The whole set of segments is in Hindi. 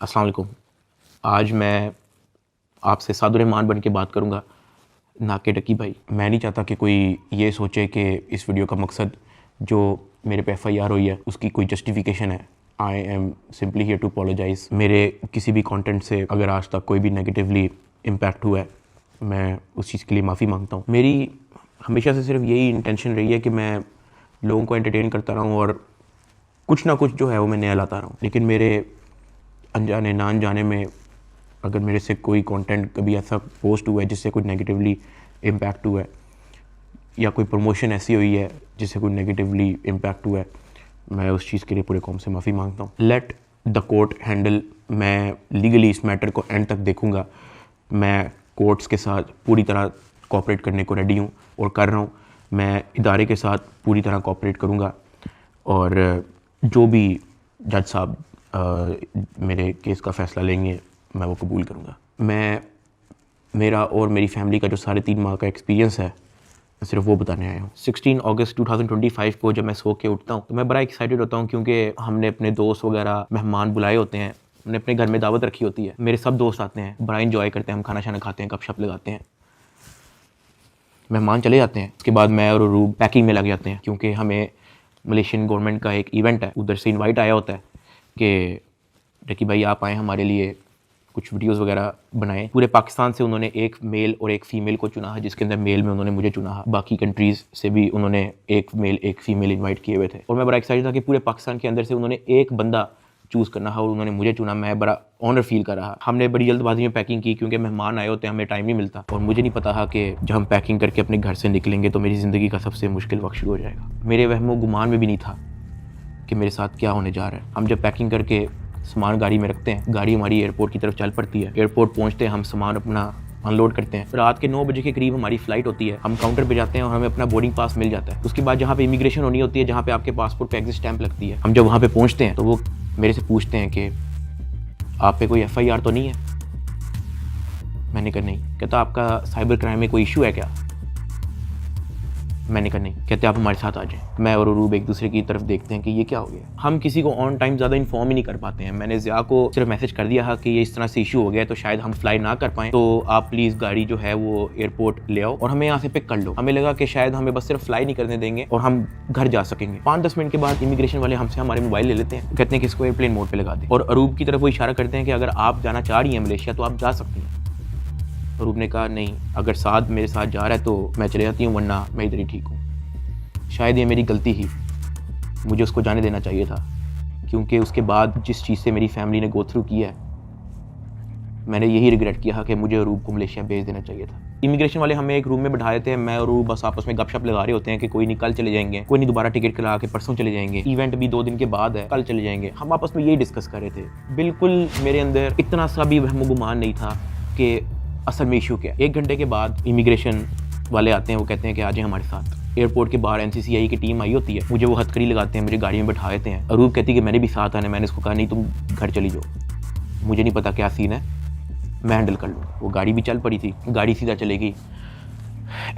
अस्सलाम वालेकुम। आज मैं आपसे सादुर्रहमान बन के बात करूँगा, ना कि डकी भाई। मैं नहीं चाहता कि कोई ये सोचे कि इस वीडियो का मकसद जो मेरे पे FIR हुई है उसकी कोई जस्टिफिकेशन है। I am simply here to apologise. मेरे किसी भी कंटेंट से अगर आज तक कोई भी नेगेटिवली इम्पैक्ट हुआ है, मैं उस चीज़ के लिए माफ़ी मांगता हूँ। मेरी हमेशा से सिर्फ यही इंटेंशन रही है कि मैं लोगों को एंटरटेन करता रहूँ और कुछ ना कुछ जो है वो मैं नया लाता रहूँ। लेकिन मेरे अनजाने ना अनजाने में अगर मेरे से कोई कंटेंट कभी ऐसा पोस्ट हुआ है जिससे कोई नेगेटिवली इम्पैक्ट हुआ है, या कोई प्रमोशन ऐसी हुई है जिससे कोई नेगेटिवली इम्पैक्ट हुआ है, मैं उस चीज़ के लिए पूरे कौम से माफ़ी मांगता हूँ। Let the court handle. मैं लीगली इस मैटर को एंड तक देखूँगा। मैं कोर्ट्स के साथ पूरी तरह कोऑपरेट करने को रेडी हूँ और कर रहा हूँ। मैं इदारे के साथ पूरी तरह कोऑपरेट करूँगा और जो भी जज साहब मेरे केस का फ़ैसला लेंगे मैं वो कबूल करूँगा। मेरा और मेरी फैमिली का जो 3.5 माह का एक्सपीरियंस है, मैं सिर्फ वो बताने आया हूँ। 16 अगस्त 2025 को जब मैं सो के उठता हूँ तो मैं बड़ा एक्साइटेड होता हूँ, क्योंकि हमने अपने दोस्त वगैरह मेहमान बुलाए होते हैं, हमने अपने घर में दावत रखी होती है। मेरे सब दोस्त आते हैं, बड़ा इंजॉय करते हैं, हम खाना शाना खाते हैं, गपशप लगाते हैं, मेहमान चले जाते हैं। उसके बाद मैं और रूब पैकिंग में लग जाते हैं, क्योंकि हमें मलेशियन गवर्नमेंट का एक इवेंट है, उधर से इनवाइट आया होता है कि डकी भाई आप आएँ, हमारे लिए कुछ वीडियोस वगैरह बनाएं। पूरे पाकिस्तान से उन्होंने एक मेल और एक फ़ीमेल को चुना है, जिसके अंदर मेल में उन्होंने मुझे चुना है। बाकी कंट्रीज़ से भी उन्होंने एक मेल एक फ़ीमेल इनवाइट किए हुए थे और मैं बड़ा एक्साइटेड था कि पूरे पाकिस्तान के अंदर से उन्होंने एक बंदा चूज़ करना है और उन्होंने मुझे चुना। मैं बड़ा ऑनर फील कर रहा। हमने बड़ी जल्दबाजी में पैकिंग की, क्योंकि मेहमान आए होते हैं, हमें टाइम नहीं मिलता और मुझे नहीं पता था कि जब हम पैकिंग करके अपने घर से निकलेंगे तो मेरी ज़िंदगी का सबसे मुश्किल वक्त शुरू हो जाएगा। मेरे वहमो गुमान में भी नहीं था कि मेरे साथ क्या होने जा रहा है। हम जब पैकिंग करके सामान गाड़ी में रखते हैं, गाड़ी हमारी एयरपोर्ट की तरफ चल पड़ती है। एयरपोर्ट पहुंचते हैं, हम सामान अपना अनलोड करते हैं। रात के 9 बजे के करीब हमारी फ़्लाइट होती है। हम काउंटर पे जाते हैं और हमें अपना बोर्डिंग पास मिल जाता है। उसके बाद जहाँ पे इमिग्रेशन होनी होती है, जहाँ पे आपके पासपोर्ट पे एग्जिट स्टैंप लगती है, हम जब वहाँ पे पहुँचते हैं तो वो मेरे से पूछते हैं कि आप पे कोई FIR तो नहीं है। मैंने कहा नहीं। कहता आपका साइबर क्राइम में कोई इशू है क्या? मैंने कहा नहीं। कहते आप हमारे साथ आ जाएं। मैं और अरूब एक दूसरे की तरफ देखते हैं कि ये क्या हो गया। हम किसी को ऑन टाइम ज़्यादा इन्फॉर्म ही नहीं कर पाते हैं। मैंने ज़िया को सिर्फ मैसेज कर दिया है कि ये इस तरह से इशू हो गया है, तो शायद हम फ्लाई ना कर पाएँ, तो आप प्लीज़ गाड़ी जो है वो एयरपोर्ट ले आओ और हमें यहाँ से पिक कर लो। हमें लगा कि शायद हमें बस सिर्फ फ्लाई नहीं करने देंगे और हम घर जा सकेंगे। 5-10 मिनट के बाद इमिग्रेशन वाले हमसे हमारे मोबाइल ले लेते हैं, कहते हैं कि इसको एयरप्लेन मोड पर लगा दें और अरूब की तरफ वो इशारा करते हैं कि अगर आप जाना चाह रही हैं मलेशिया तो आप जा सकती हैं। अरूब ने कहा नहीं, अगर साथ मेरे साथ जा रहा है तो मैं चले जाती हूँ, वरना मैं इधर ही ठीक हूँ। शायद ये मेरी गलती ही, मुझे उसको जाने देना चाहिए था, क्योंकि उसके बाद जिस चीज़ से मेरी फैमिली ने गो थ्रू किया है, मैंने यही रिग्रेट किया कि मुझे अरूब को मलेशिया भेज देना चाहिए था। इमिग्रेशन वाले हमें एक रूम में बैठा देते हैं। मैं और अरूब बस आपस में गपशप लगा रहे होते हैं कि कोई नहीं कल चले जाएंगे, कोई नहीं दोबारा टिकट करा के परसों चले जाएंगे, इवेंट भी 2 दिन के बाद है, कल चले जाएंगे। हम आपस में यही डिस्कस कर रहे थे। बिल्कुल मेरे अंदर इतना सा भी वहम गुमान नहीं था कि असल में इशू क्या। 1 घंटे के बाद इमिग्रेशन वाले आते हैं, वो कहते हैं कि आ जाए हमारे साथ। एयरपोर्ट के बाहर NCCI की टीम आई होती है, मुझे वो हथकड़ी लगाते हैं, मुझे गाड़ी में बैठा देते हैं। अरूब कहती है कि मैंने भी साथ आना है। मैंने इसको कहा नहीं, तुम घर चली जाओ, मुझे नहीं पता क्या सीन है, मैं हैंडल कर लूँ। वो गाड़ी भी चल पड़ी थी, गाड़ी सीधा चलेगी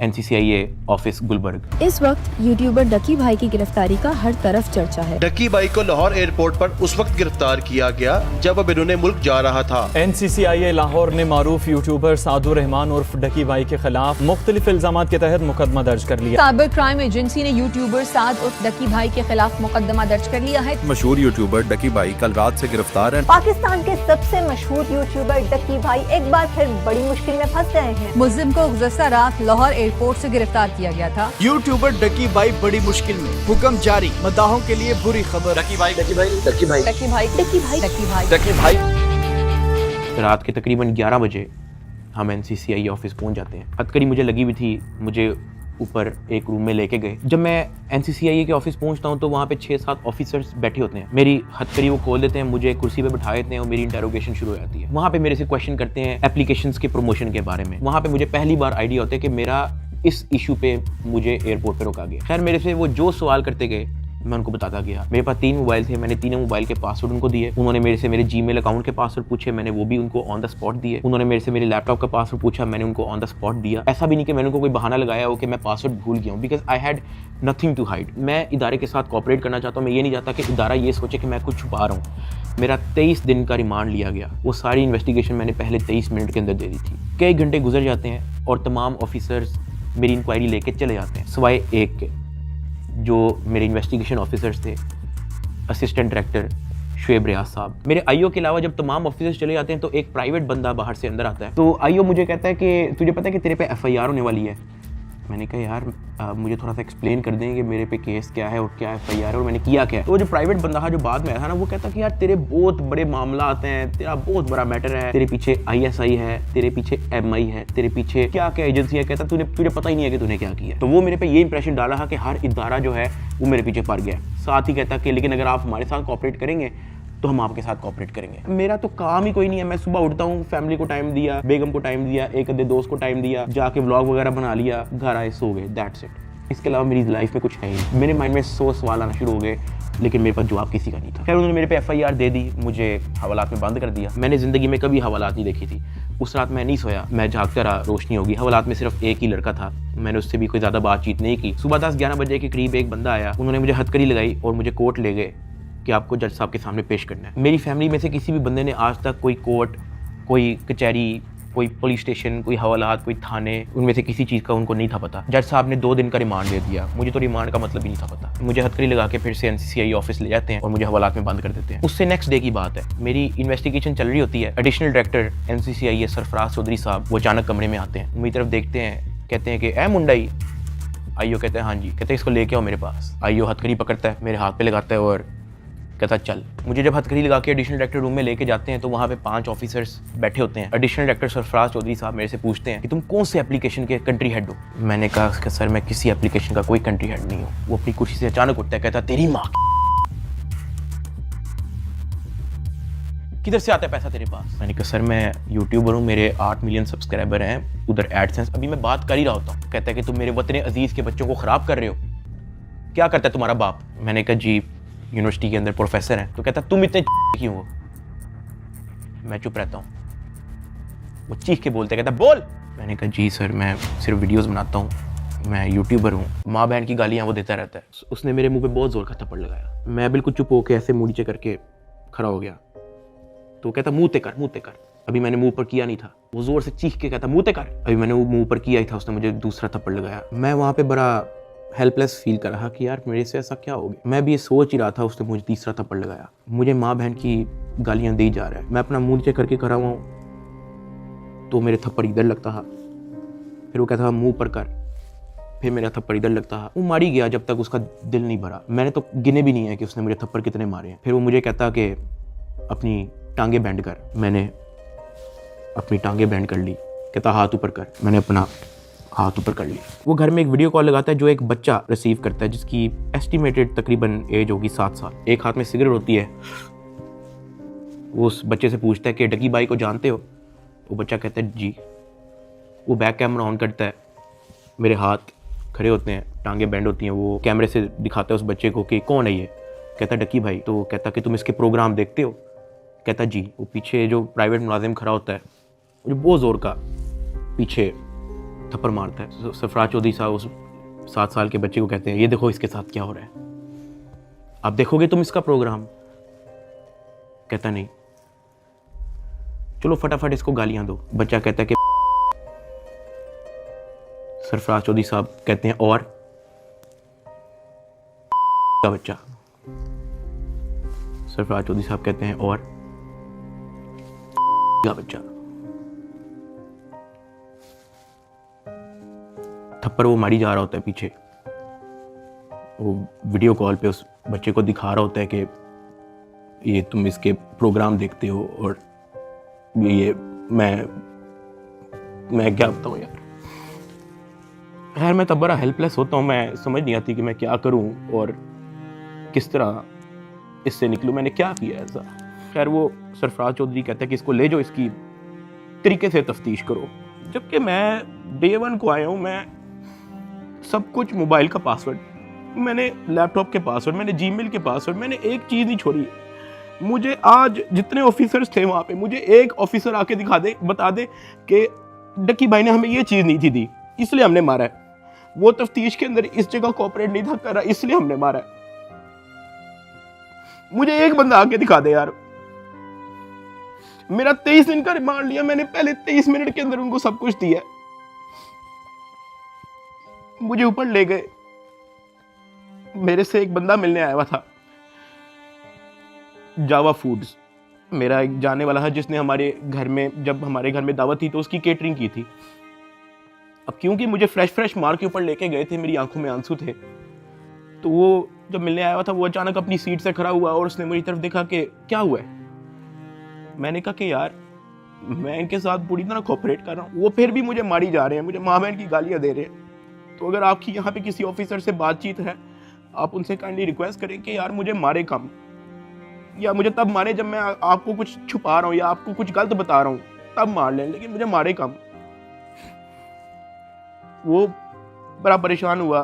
NCCI ऑफिस गुलबर्ग। इस वक्त यूट्यूबर डकी भाई की गिरफ्तारी का हर तरफ चर्चा है। डकी भाई को लाहौर एयरपोर्ट पर उस वक्त गिरफ्तार किया गया जब अब इन्होंने मुल्क जा रहा था। NCCI लाहौर ने मारूफ यूट्यूबर सादुर्रहमान उर्फ डकी भाई के खिलाफ मुख्तलिफ इल्जामात के तहत मुकदमा दर्ज कर लिया। साइबर क्राइम एजेंसी ने यूट्यूबर साद उर्फ डकी भाई के खिलाफ मुकदमा दर्ज कर लिया है। मशहूर यूट्यूबर डकी भाई कल रात से गिरफ्तार है। पाकिस्तान के सबसे मशहूर यूट्यूबर डकी भाई एक बार फिर बड़ी मुश्किल में फंस गए हैं। मुल्जिम को गुज़श्ता रात लाहौर एयरपोर्ट से गिरफ्तार किया गया था। यूट्यूबर डकी भाई बड़ी मुश्किल में, हुक्म जारी, मदाहों के लिए बुरी खबर। डकी भाई डकी भाई डकी भाई डकी भाई डकी भाई डकी भाई डकी भाई। रात के तकरीबन 11 बजे हम NCCI ऑफिस पहुंच जाते हैं। हथकड़ी मुझे लगी हुई थी, मुझे ऊपर एक रूम में लेके गए। जब मैं NCCI के ऑफिस पहुंचता हूं तो वहाँ पे 6-7 ऑफिसर्स बैठे होते हैं। मेरी हथकड़ी वो खोल देते हैं, मुझे कुर्सी पे बैठा देते हैं और मेरी इंटेरोगेशन शुरू हो जाती है। वहाँ पे मेरे से क्वेश्चन करते हैं एप्लीकेशंस के प्रमोशन के बारे में। वहाँ पे मुझे पहली बार आइडिया होता है कि मेरा इस इशू पे मुझे एयरपोर्ट पे रोका गया। खैर मेरे से वो जो सवाल करते गए मैं उनको बताता गया। मेरे पास 3 मोबाइल थे, मैंने तीनों मोबाइल के पासवर्ड उनको दिए। उन्होंने मेरे से मेरे जीमेल अकाउंट के पासवर्ड पूछे, मैंने वो भी उनको ऑन द स्पॉट दिए। उन्होंने मेरे से मेरे लैपटॉप का पासवर्ड पूछा, मैंने उनको ऑन द स्पॉट दिया। ऐसा भी नहीं कि मैंने उनको कोई बहाना लगाया हो कि मैं पासवर्ड भूल गया हूँ, because I had nothing to hide. मैं इदारे के साथ कोऑपरेट करना चाहता हूँ। मैं ये नहीं चाहता कि इदारा ये सोचे कि मैं कुछ छुपा रहा हूँ। मेरा 23 दिन का रिमांड लिया गया। वो सारी इन्वेस्टिगेशन मैंने पहले 23 मिनट के अंदर दे दी थी। कई घंटे गुजर जाते हैं और तमाम ऑफिसर्स मेरी इंक्वायरी लेके चले जाते हैं, सिवाय एक के, जो मेरे इन्वेस्टिगेशन ऑफिसर्स थे, असिस्टेंट डायरेक्टर शुएब रियाज साहब। मेरे आईओ के अलावा जब तमाम ऑफिसर्स चले जाते हैं तो एक प्राइवेट बंदा बाहर से अंदर आता है। तो आईओ मुझे कहता है कि तुझे पता है कि तेरे पे एफआईआर होने वाली है। मैंने कहा यार मुझे थोड़ा सा एक्सप्लेन कर दें कि मेरे पे केस क्या है और क्या एफआईआर है और मैंने किया क्या है। तो जो प्राइवेट बंदा था जो बाद में आया था ना, वो कहता कि यार तेरे बहुत बड़े मामला आते हैं, तेरा बहुत बड़ा मैटर है, तेरे पीछे आईएसआई है, तेरे पीछे एमआई है, तेरे पीछे क्या क्या एजेंसी है। कहता तुझे पता ही नहीं है कि तूने क्या किया। तो वो मेरे पे ये इंप्रेशन डाला था कि हर इदारा जो है वो मेरे पीछे पड़ गया। साथ ही कहता कि लेकिन अगर आप हमारे साथ कोऑपरेट करेंगे तो हम आपके साथ कोऑपरेट करेंगे। मेरा तो काम ही कोई नहीं है। मैं सुबह उठता हूँ, फैमिली को टाइम दिया, बेगम को टाइम दिया, एक आधे दोस्त को टाइम दिया, जाके व्लॉग वगैरह बना लिया, घर आए, सो गए, दैट्स इट। इसके अलावा मेरी लाइफ में कुछ है ही। मेरे माइंड में 100 सवाल आना शुरू हो गए, लेकिन मेरे पास जवाब किसी का नहीं था। खैर उन्होंने मेरे पे एफआईआर दे दी, मुझे हवालात में बंद कर दिया। मैंने ज़िंदगी में कभी हवालात नहीं देखी थी। उस रात मैं नहीं सोया, मैं जागता रहा, रोशनी होगी। हवालात में सिर्फ एक ही लड़का था, मैंने उससे भी कोई ज़्यादा बातचीत नहीं की। सुबह 10-11 बजे के करीब एक बंदा आया, उन्होंने मुझे हथकड़ी लगाई और मुझे कोर्ट ले गए कि आपको जज साहब के सामने पेश करना है। मेरी फैमिली में से किसी भी बंदे ने आज तक कोई कोर्ट, कोई कचहरी, कोई पुलिस स्टेशन, कोई हवालात, कोई थाने, उनमें से किसी चीज़ का उनको नहीं था पता। जज साहब ने 2 दिन का रिमांड दे दिया। मुझे तो रिमांड का मतलब ही नहीं था पता। मुझे हथकड़ी लगा के फिर से एनसीसीआई ऑफिस ले जाते हैं और मुझे हवालात में बंद कर देते हैं। उससे नेक्स्ट डे की बात है, मेरी इन्वेस्टिगेशन चल रही होती है। एडिशनल डायरेक्टर एनसीसीआई सरफराज चौधरी साहब वो अचानक कमरे में आते हैं, मेरी तरफ देखते हैं, कहते हैं कि ए मुंडाई। आईओ कहते हैं हाँ जी। कहते हैं इसको लेके आओ मेरे पास। आईओ हथकड़ी पकड़ता है, मेरे हाथ पे लगाता है और कहता चल। मुझे जब हथकड़ी लगा के एडिशनल डायरेक्टर रूम में लेके जाते हैं तो वहाँ पे 5 ऑफिसर्स बैठे होते हैं। एडिशनल डायरेक्टर सरफराज चौधरी साहब मेरे से पूछते हैं कि तुम कौन से एप्लीकेशन के कंट्री हेड हो। मैंने कहा कि सर मैं किसी एप्लीकेशन का कोई कंट्री हेड नहीं हूँ। वो अपनी कुर्सी से अचानक उठता है, कहता तेरी माँ किधर से आता है पैसा तेरे पास। मैंने कहा सर मैं यूट्यूबर हूँ, मेरे 8 मिलियन सब्सक्राइबर हैं, उधर एडसेंस अभी मैं बात कर ही रहा होता हूँ। कहता है कि तुम मेरे वतन अजीज के बच्चों को ख़राब कर रहे हो, क्या करता है तुम्हारा बाप। मैंने कहा जी यूनिवर्सिटी के अंदर प्रोफेसर हैं। तो कहता तुम इतने क्यों हो। मैं चुप रहता हूँ। वो चीख के बोलते, कहता बोल। मैंने कहा जी सर मैं सिर्फ वीडियोस बनाता हूँ, मैं यूट्यूबर हूँ। माँ बहन की गालियाँ वो देता रहता है। उसने मेरे मुंह पे बहुत जोर का थप्पड़ लगाया। मैं बिल्कुल चुप होकर ऐसे मुँह नीचे करके खड़ा हो गया। तो कहता मुँह ते कर। अभी मैंने मुंह पर किया नहीं था। वो जोर से चीख के कहता मुँह ते कर। अभी मैंने वो मुंह पर किया ही था, उसने मुझे दूसरा थप्पड़ लगाया। मैं वहाँ पे बड़ा हेल्पलेस फील कर रहा कि यार मेरे से ऐसा क्या हो गया। मैं भी ये सोच ही रहा था, उसने मुझे तीसरा थप्पड़ लगाया। मुझे माँ बहन की गालियाँ दी जा रहा है। मैं अपना मुँह नीचे करके खड़ा हुआ हूँ तो मेरे थप्पड़ इधर लगता है, फिर वो कहता था मुँह पर कर, फिर मेरा थप्पड़ इधर लगता है। वो मारी गया जब तक उसका दिल नहीं भरा। मैंने तो गिने भी नहीं है कि उसने मुझे थप्पड़ कितने मारे हैं। फिर वो मुझे कहता कि अपनी टांगे बैंड कर। मैंने अपनी टांगे बैंड कर ली। कहता हाथ ऊपर कर। मैंने अपना हाथ ऊपर कर ली। वो घर में एक वीडियो कॉल लगाता है जो एक बच्चा रिसीव करता है जिसकी एस्टिमेटेड तकरीबन एज होगी 7 साल। एक हाथ में सिगरेट होती है। वो उस बच्चे से पूछता है कि डकी भाई को जानते हो। वो बच्चा कहता है जी। वो बैक कैमरा ऑन करता है, मेरे हाथ खड़े होते हैं, टांगे बैंड होती हैं। वो कैमरे से दिखाता है उस बच्चे को कि कौन है ये। कहता है डकी भाई। तो कहता कि तुम इसके प्रोग्राम देखते हो। कहता जी। वो पीछे जो प्राइवेट मुलाजिम खड़ा होता है वो बहुत ज़ोर का पीछे थप्पड़ मारता है। सरफराज चौधरी साहब उस 7 साल के बच्चे को कहते हैं ये देखो इसके साथ क्या हो रहा है, आप देखोगे तुम इसका प्रोग्राम। कहता नहीं, चलो फटाफट इसको गालियां दो। बच्चा कहता है कि सरफराज चौधरी साहब कहते हैं और का बच्चा। सरफराज चौधरी साहब कहते हैं और का बच्चा। थप्पड़ वो मारी जा रहा होता है पीछे। वो वीडियो कॉल पे उस बच्चे को दिखा रहा होता है कि ये तुम इसके प्रोग्राम देखते हो और ये मैं क्या बताऊँ यार। खैर मैं तब बड़ा हेल्पलेस होता हूँ। मैं समझ नहीं आती कि मैं क्या करूँ और किस तरह इससे निकलूँ। मैंने क्या किया ऐसा। खैर वो सरफराज चौधरी कहता है कि इसको ले जाओ, इसकी तरीके से तफ्तीश करो। जबकि मैं डे 1 को आया हूँ, मैं सब कुछ मोबाइल का पासवर्ड मैंने लैपटॉप के पासवर्ड, मैंने जीमेल के पासवर्ड, मैंने एक चीज़ नहीं छोड़ी। मुझे आज जितने ऑफिसर्स थे वहाँ पे, मुझे एक ऑफिसर आके दिखा दे, बता दे कि डक्की भाई ने हमें ये चीज़ नहीं थी दी, इसलिए हमने मारा है। वो तफ्तीश के अंदर इस जगह कोऑपरेट नहीं था कर रहा, इसलिए हमने मारा है। मुझे एक बंदा आके दिखा दे यार। मेरा 23 दिन का रिमांड लिया मैंने, पहले 23 मिनट के अंदर उनको सब कुछ दिया। मुझे ऊपर ले गए। मेरे से एक बंदा मिलने आया हुआ था, जावा फूड्स, मेरा एक जाने वाला है जिसने हमारे घर में, जब हमारे घर में दावत थी तो उसकी केटरिंग की थी। अब क्योंकि मुझे फ्रेश मार के ऊपर लेके गए थे, मेरी आंखों में आंसू थे, तो वो जब मिलने आया हुआ था, वो अचानक अपनी सीट से खड़ा हुआ और उसने मेरी तरफ देखा कि क्या हुआ है। मैंने कहा कि यार मैं इनके साथ पूरी तरह कोऑपरेट कर रहा हूँ, वो फिर भी मुझे मारी जा रहे हैं, मुझे माँ बहन की गालियाँ दे रहे हैं। तो अगर आपकी यहाँ पे किसी ऑफिसर से बातचीत है, आप उनसे काइंडली रिक्वेस्ट करें कि यार मुझे मारे कम, या मुझे तब मारे जब मैं आपको कुछ छुपा रहा हूँ या आपको कुछ गलत बता रहा हूँ, तब मार लें, लेकिन मुझे मारे कम। वो बड़ा परेशान हुआ,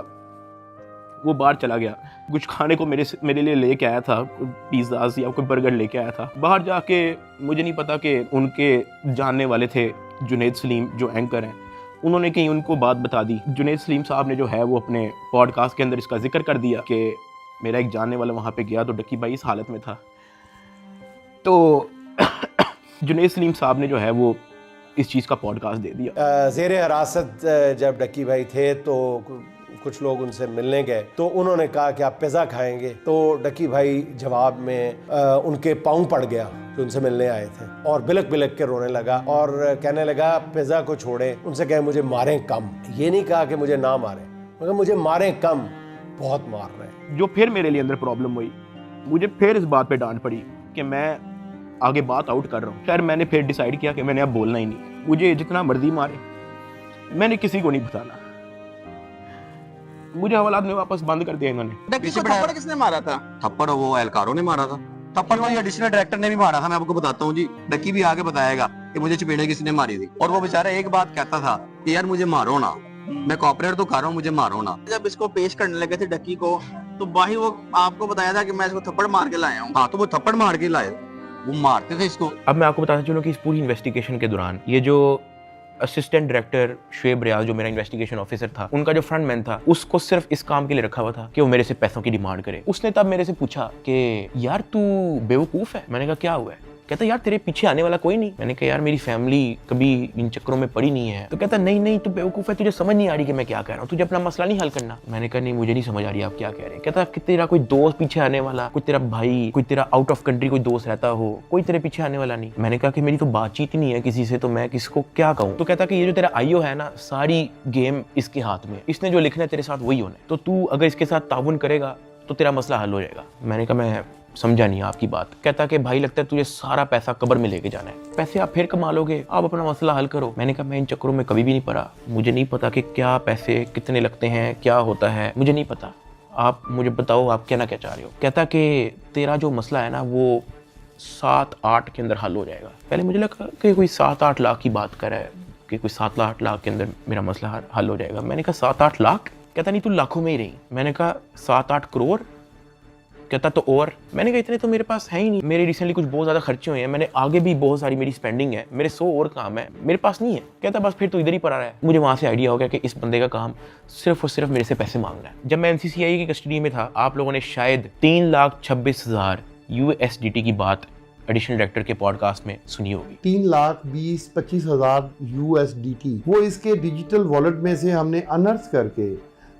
वो बाहर चला गया, कुछ खाने को मेरे लिए लेके आया था, पिज़्ज़ाज़ या कोई बर्गर लेके आया था। बाहर जाके मुझे नहीं पता कि उनके जानने वाले थे जुनैद सलीम जो एंकर हैं, उन्होंने कहीं उनको बात बता दी। जुनैद सलीम साहब ने जो है वो अपने पॉडकास्ट के अंदर इसका जिक्र कर दिया कि मेरा एक जानने वाला वहाँ पे गया तो डक्की भाई इस हालत में था। तो जुनैद सलीम साहब ने जो है वो इस चीज़ का पॉडकास्ट दे दिया। ज़ेरे हिरासत जब डक्की भाई थे तो कुछ लोग उनसे मिलने गए, तो उन्होंने कहा कि आप पिज़्ज़ा खाएंगे, तो डक्की भाई जवाब में उनके पाँव पड़ गया जो उनसे मिलने आए थे, और बिलक बिलक के रोने लगा और कहने लगा पिज़्ज़ा को छोड़े, उनसे कहे मुझे मारें कम। ये नहीं कहा कि मुझे ना मारें, मगर मुझे मारें कम, बहुत मार रहे हैं। जो फिर मेरे लिए अंदर प्रॉब्लम हुई, मुझे फिर इस बात पे डांट पड़ी कि मैं आगे बात आउट कर रहा हूँ। खैर मैंने फिर डिसाइड किया कि मैंने अब बोलना ही नहीं, मुझे जितना मर्जी मारे, मैंने किसी को नहीं बताना। मुझे हवालात में वापस बंद कर दिया इन्होंने। थप्पड़ किसने मारा था? थप्पड़ वो एहलकारों ने मारा था। थप्पड़ वाली एडिशनल डायरेक्टर ने भी मारा था, मैं आपको बताता हूँ जी। डक्की भी आगे बताएगा कि मुझे चपेड़े किसी ने मारी थी, और वो बेचारा एक बात कहता था कि यार मुझे मारो ना, मैं कॉपरेट तो कर रहा हूँ, मुझे मारो ना। जब इसको पेश करने लगे थे डक्की को, तो भाई वो आपको बताया था कि मैं इसको थप्पड़ मार के लाया हूँ। हाँ, तो वो थप्पड़ मार के लाए, वो मारते थे इसको। अब मैं आपको बताता चलूं कि इस पूरी इन्वेस्टिगेशन के दौरान ये जो असिस्टेंट डायरेक्टर शुएब रियाज, जो मेरा इन्वेस्टिगेशन ऑफिसर था, उनका जो फ्रंटमैन था, उसको सिर्फ इस काम के लिए रखा हुआ था कि वो मेरे से पैसों की डिमांड करे। उसने तब मेरे से पूछा कि यार तू बेवकूफ़ है। मैंने कहा क्या हुआ है? कहता यार तेरे पीछे आने वाला कोई नहीं। मैंने कहा यार मेरी फैमिली कभी इन चक्करों में पड़ी नहीं है। तो कहता नहीं तू बेवकूफ़ है, तुझे समझ नहीं आ रही कि मैं क्या कह रहा हूँ, तुझे अपना मसला नहीं हल करना। मैंने कहा नहीं, मुझे नहीं समझ आ रही आप क्या कह रहे हैं। कहता कि तेरा कोई दोस्त पीछे आने वाला, कोई तेरा भाई, कोई तेरा आउट ऑफ कंट्री कोई दोस्त रहता हो, कोई तेरे पीछे आने वाला नहीं। मैंने कहा कि मेरी तो बातचीत ही नहीं है किसी से, तो मैं किसको क्या कहूँ। तो कहता कि ये जो तेरा आईओ है ना, सारी गेम इसके हाथ में, इसने जो लिखना है तेरे साथ वही होना है, तो तू अगर इसके साथ ताउन करेगा तो तेरा मसला हल हो जाएगा। मैंने कहा मैं समझा नहीं आपकी बात। कहता कि भाई लगता है तुझे सारा पैसा कब्र में लेके जाना है, पैसे आप फिर कमा लोगे, आप अपना मसला हल करो। मैंने कहा मैं इन चक्करों में कभी भी नहीं पड़ा, मुझे नहीं पता कि क्या पैसे कितने लगते हैं, क्या होता है, मुझे नहीं पता, आप मुझे बताओ आप कहना क्या चाह रहे हो। कहता कि तेरा जो मसला है ना वो 7-8 के अंदर हल हो जाएगा। पहले मुझे लगा कि कोई 7-8 लाख की बात कर रहा है, कि कोई 7-8 लाख के अंदर मेरा मसला हल हो जाएगा। मैंने कहा 7-8 लाख? कहता नहीं तू लाखों में ही रही। मैंने कहा 7-8 करोड़? कहता तो और। मैंने कहा इतने तो मेरे पास है ही नहीं, मेरे रिसेंटली कुछ बहुत ज़्यादा खर्चे हुए हैं, मैंने आगे भी बहुत सारी मेरी स्पेंडिंग है, मेरे 100 और काम है, मेरे पास नहीं है। कहता बस फिर तो इधर ही पड़ा रहा है। मुझे वहाँ से आइडिया हो गया कि इस बंदे का काम सिर्फ और सिर्फ मेरे से पैसे मांगना है। जब मैं NCCI की कस्टडी में था, आप लोगों ने शायद 3,26,000 USDT की बात एडिशनल डायरेक्टर के पॉडकास्ट में सुनी होगी। 3,20,25,000 USDT वो इसके डिजिटल वॉलेट में से हमने अनर्थ करके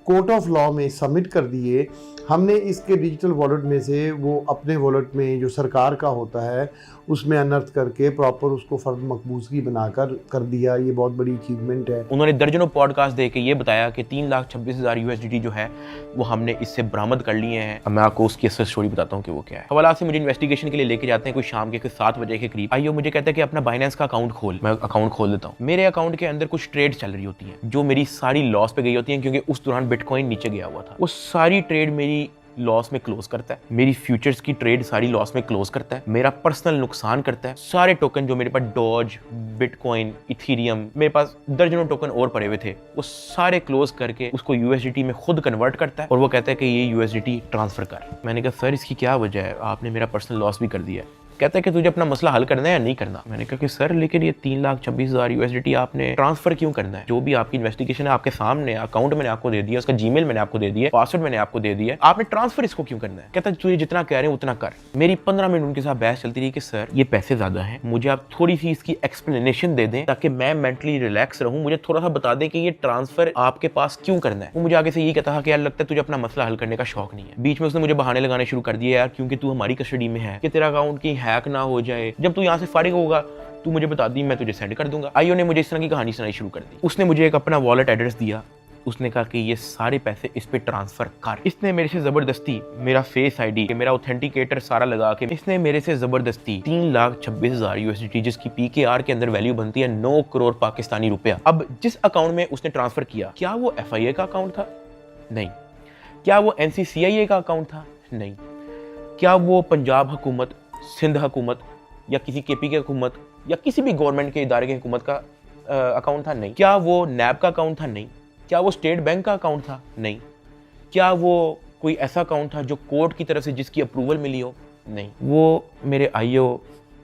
कोर्ट ऑफ लॉ में सबमिट कर दिए। हमने इसके डिजिटल वॉलेट में से वो अपने वॉलेट में जो सरकार का होता है उसमें अनर्थ करके प्रॉपर उसको फर्द मकबूजगी बनाकर कर दिया। ये बहुत बड़ी अचीवमेंट है। उन्होंने दर्जनों पॉडकास्ट दे के ये बताया कि 3,26,000 USDT जो है वो हमने इससे बरामद कर लिए हैं। अब मैं आपको उसकी असल स्टोरी बताता हूँ कि वो क्या है। हवाला से मुझे इन्वेस्टिगेशन के लिए लेके जाते हैं, कोई शाम के 7 बजे के करीब। आइयो मुझे कहता है कि अपना बाइनेंस का अकाउंट खोल। मैं अकाउंट खोल देता हूँ। मेरे अकाउंट के अंदर कुछ ट्रेड चल रही होती हैं जो मेरी सारी लॉस पे गई होती हैं, क्योंकि उस दौरान बिटकॉइन नीचे गया हुआ था। वो सारी ट्रेड मेरी लॉस में क्लोज करता है, मेरी फ्यूचर्स की ट्रेड सारी लॉस में क्लोज करता है, मेरा पर्सनल नुकसान करता है। सारे टोकन जो मेरे पास डॉज, बिटकॉइन, इथीरियम, मेरे पास दर्जनों टोकन और पड़े हुए थे, वो सारे क्लोज करके उसको यूएसडीटी में खुद कन्वर्ट करता है और वो कहता है कि ये यूएसडीटी ट्रांसफर कर। मैंने कहा सर इसकी क्या वजह है, आपने मेरा पर्सनल लॉस भी कर दिया है। कहता है कि तुझे अपना मसला हल करना है या नहीं करना। मैंने कहा कि सर लेकिन ये 3,26,000 यूएसडीटी आपने ट्रांसफर क्यों करना है? जो भी आपकी इन्वेस्टिगेशन है आपके सामने, अकाउंट मैंने आपको दे दिया, उसका जीमेल मैंने आपको दे दिया, पासवर्ड मैंने आपको दे दिया, आपने ट्रांसफर इसको क्यों करना है? कहता है तुझे जितना कह रहे हैं उतना कर। मेरी 15 मिनट उनके साथ बहस चलती रही कि सर ये पैसे ज्यादा हैं, मुझे आप थोड़ी सी इसकी एक्सप्लेनेशन दे दें ताकि मैं मेंटली रिलैक्स रहूं, मुझे थोड़ा सा बता दें कि ये ट्रांसफर आपके पास क्यों करना है। वो मुझे आगे से ये कहता था कि यार लगता है तुझे अपना मसला हल करने का शौक नहीं है। बीच में उसने मुझे बहाने लगाने शुरू कर दिए, यार क्योंकि तू हमारी कस्टडी में है कि तेरा अकाउंट कहीं हैक ना हो जाए, जब तू यहाँ से फारिग होगा तू मुझे बता दी, मैं तुझे सेंड कर दूंगा। आईओ ने मुझे इस तरह की कहानी सुनाई शुरू कर दी। उसने मुझे एक अपना वॉलेट एड्रेस दिया, उसने कहा कि ये सारे पैसे इस पे ट्रांसफर कर। इसने मेरे से जबरदस्ती मेरा फेस आईडी, मेरा ऑथेंटिकेटर सारा लगा के इसने मेरे से जबरदस्ती 3,26,000 यूएसडीटी, जिसकी पीकेआर के अंदर वैल्यू बनती है 9 करोड़ पाकिस्तानी रुपया। अब जिस अकाउंट में उसने ट्रांसफर किया, क्या वो एफआईए का अकाउंट था? नहीं। क्या वो एनसीसीआईए का अकाउंट था? नहीं। क्या वो पंजाब हुकूमत, सिंध हुकूमत या किसी केपी की हुकूमत या किसी भी गवर्नमेंट के इदारे की हुकूमत का अकाउंट था? नहीं। क्या वो नैब का अकाउंट था? नहीं। क्या वो स्टेट बैंक का अकाउंट था? नहीं। क्या वो कोई ऐसा अकाउंट था जो कोर्ट की तरफ से जिसकी अप्रूवल मिली हो? नहीं। वो मेरे आईओ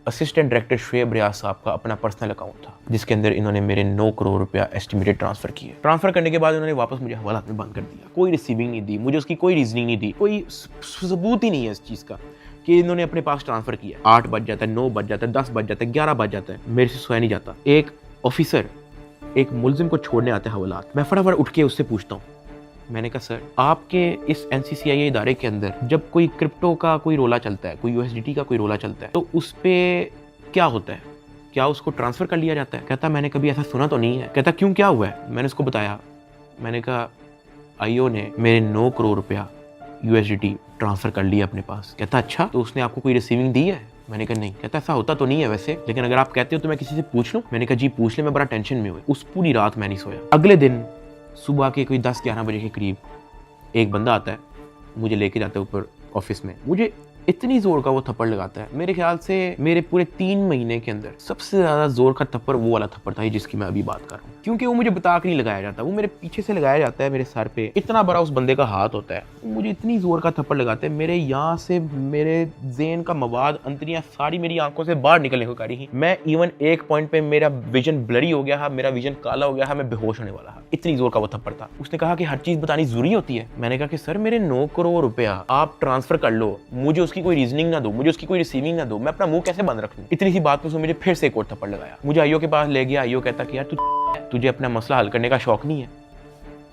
असिस्टेंट डायरेक्टर शुएब रियाज साहब का अपना पर्सनल अकाउंट था, जिसके अंदर इन्होंने मेरे 9 करोड़ रुपया एस्टिमेटेड ट्रांसफर किए। ट्रांसफर करने के बाद उन्होंने वापस मुझे हवालात में बंद कर दिया। कोई रिसीविंग नहीं दी, मुझे उसकी कोई रीजनिंग नहीं दी, कोई सबूत ही नहीं है इस चीज़ का कि इन्होंने अपने पास ट्रांसफर किया। 8 बज जाता है, 9 बज जाता है, 10 बज जाता है, 11 बज जाता है, मेरे से सोया नहीं जाता। एक ऑफिसर एक मुलजिम को छोड़ने आते हैं हवालात, मैं फटाफट उठ के उससे पूछता हूँ, मैंने कहा सर आपके इस एनसीसीआईए इदारे के अंदर जब कोई क्रिप्टो का कोई रोला चलता है, कोई यूएसडीटी का कोई रोला चलता है, तो उस पर क्या होता है? क्या उसको ट्रांसफ़र कर लिया जाता है? कहता मैंने कभी ऐसा सुना तो नहीं है। कहता क्यों, क्या हुआ है? मैंने उसको बताया। मैंने कहा आईओ ने मेरे 9 करोड़ रुपया यूएसडीटी ट्रांसफ़र कर लिया अपने पास। कहता अच्छा, तो उसने आपको कोई रिसीविंग दी है? मैंने कहा नहीं। कहता ऐसा होता तो नहीं है वैसे, लेकिन अगर आप कहते हो तो मैं किसी से पूछ लूँ। मैंने कहा जी पूछ ले, मैं बड़ा टेंशन में हुआ। उस पूरी रात मैं नहीं सोया। अगले दिन सुबह के कोई 10-11 बजे के करीब एक बंदा आता है, मुझे लेके जाता है ऊपर ऑफिस में, मुझे इतनी जोर का वो थप्पड़ लगाता है, मेरे ख्याल से मेरे पूरे 3 महीने के अंदर सबसे ज़्यादा जोर का थप्पड़ वो वाला थप्पड़ था जिसकी मैं अभी बात कर रहा हूँ। क्योंकि वो मुझे बता के नहीं लगाया जाता, वो मेरे पीछे से लगाया जाता है, मेरे सर पे इतना बड़ा उस बंदे का हाथ होता है, मुझे इतनी जोर का थप्पड़ लगाते हैं, मेरे यहाँ से मेरे ज़हन का मवाद, अंतरियाँ सारी मेरी आंखों से बाहर निकलने को करी ही। मैं इवन एक पॉइंट पे मेरा विजन ब्लरी हो गया है, मेरा विजन काला हो गया है, मैं बेहोश होने वाला है, इतनी जोर का वो थप्पड़ था। उसने कहा कि हर चीज़ बतानी जरूरी होती है। मैंने कहा कि सर मेरे 9 करोड़ रुपया आप ट्रांसफर कर लो, मुझे उसकी कोई रीजनिंग ना दो, मुझे उसकी कोई रिसीविंग ना दो, मैं अपना मुंह कैसे बंद रख लूं? इतनी सी बात पे उसने मुझे फिर से एक और थप्पड़ लगाया। मुझे आईओ के पास ले गया। आईओ कहता कि यार तुझे अपना मसला हल करने का शौक नहीं है।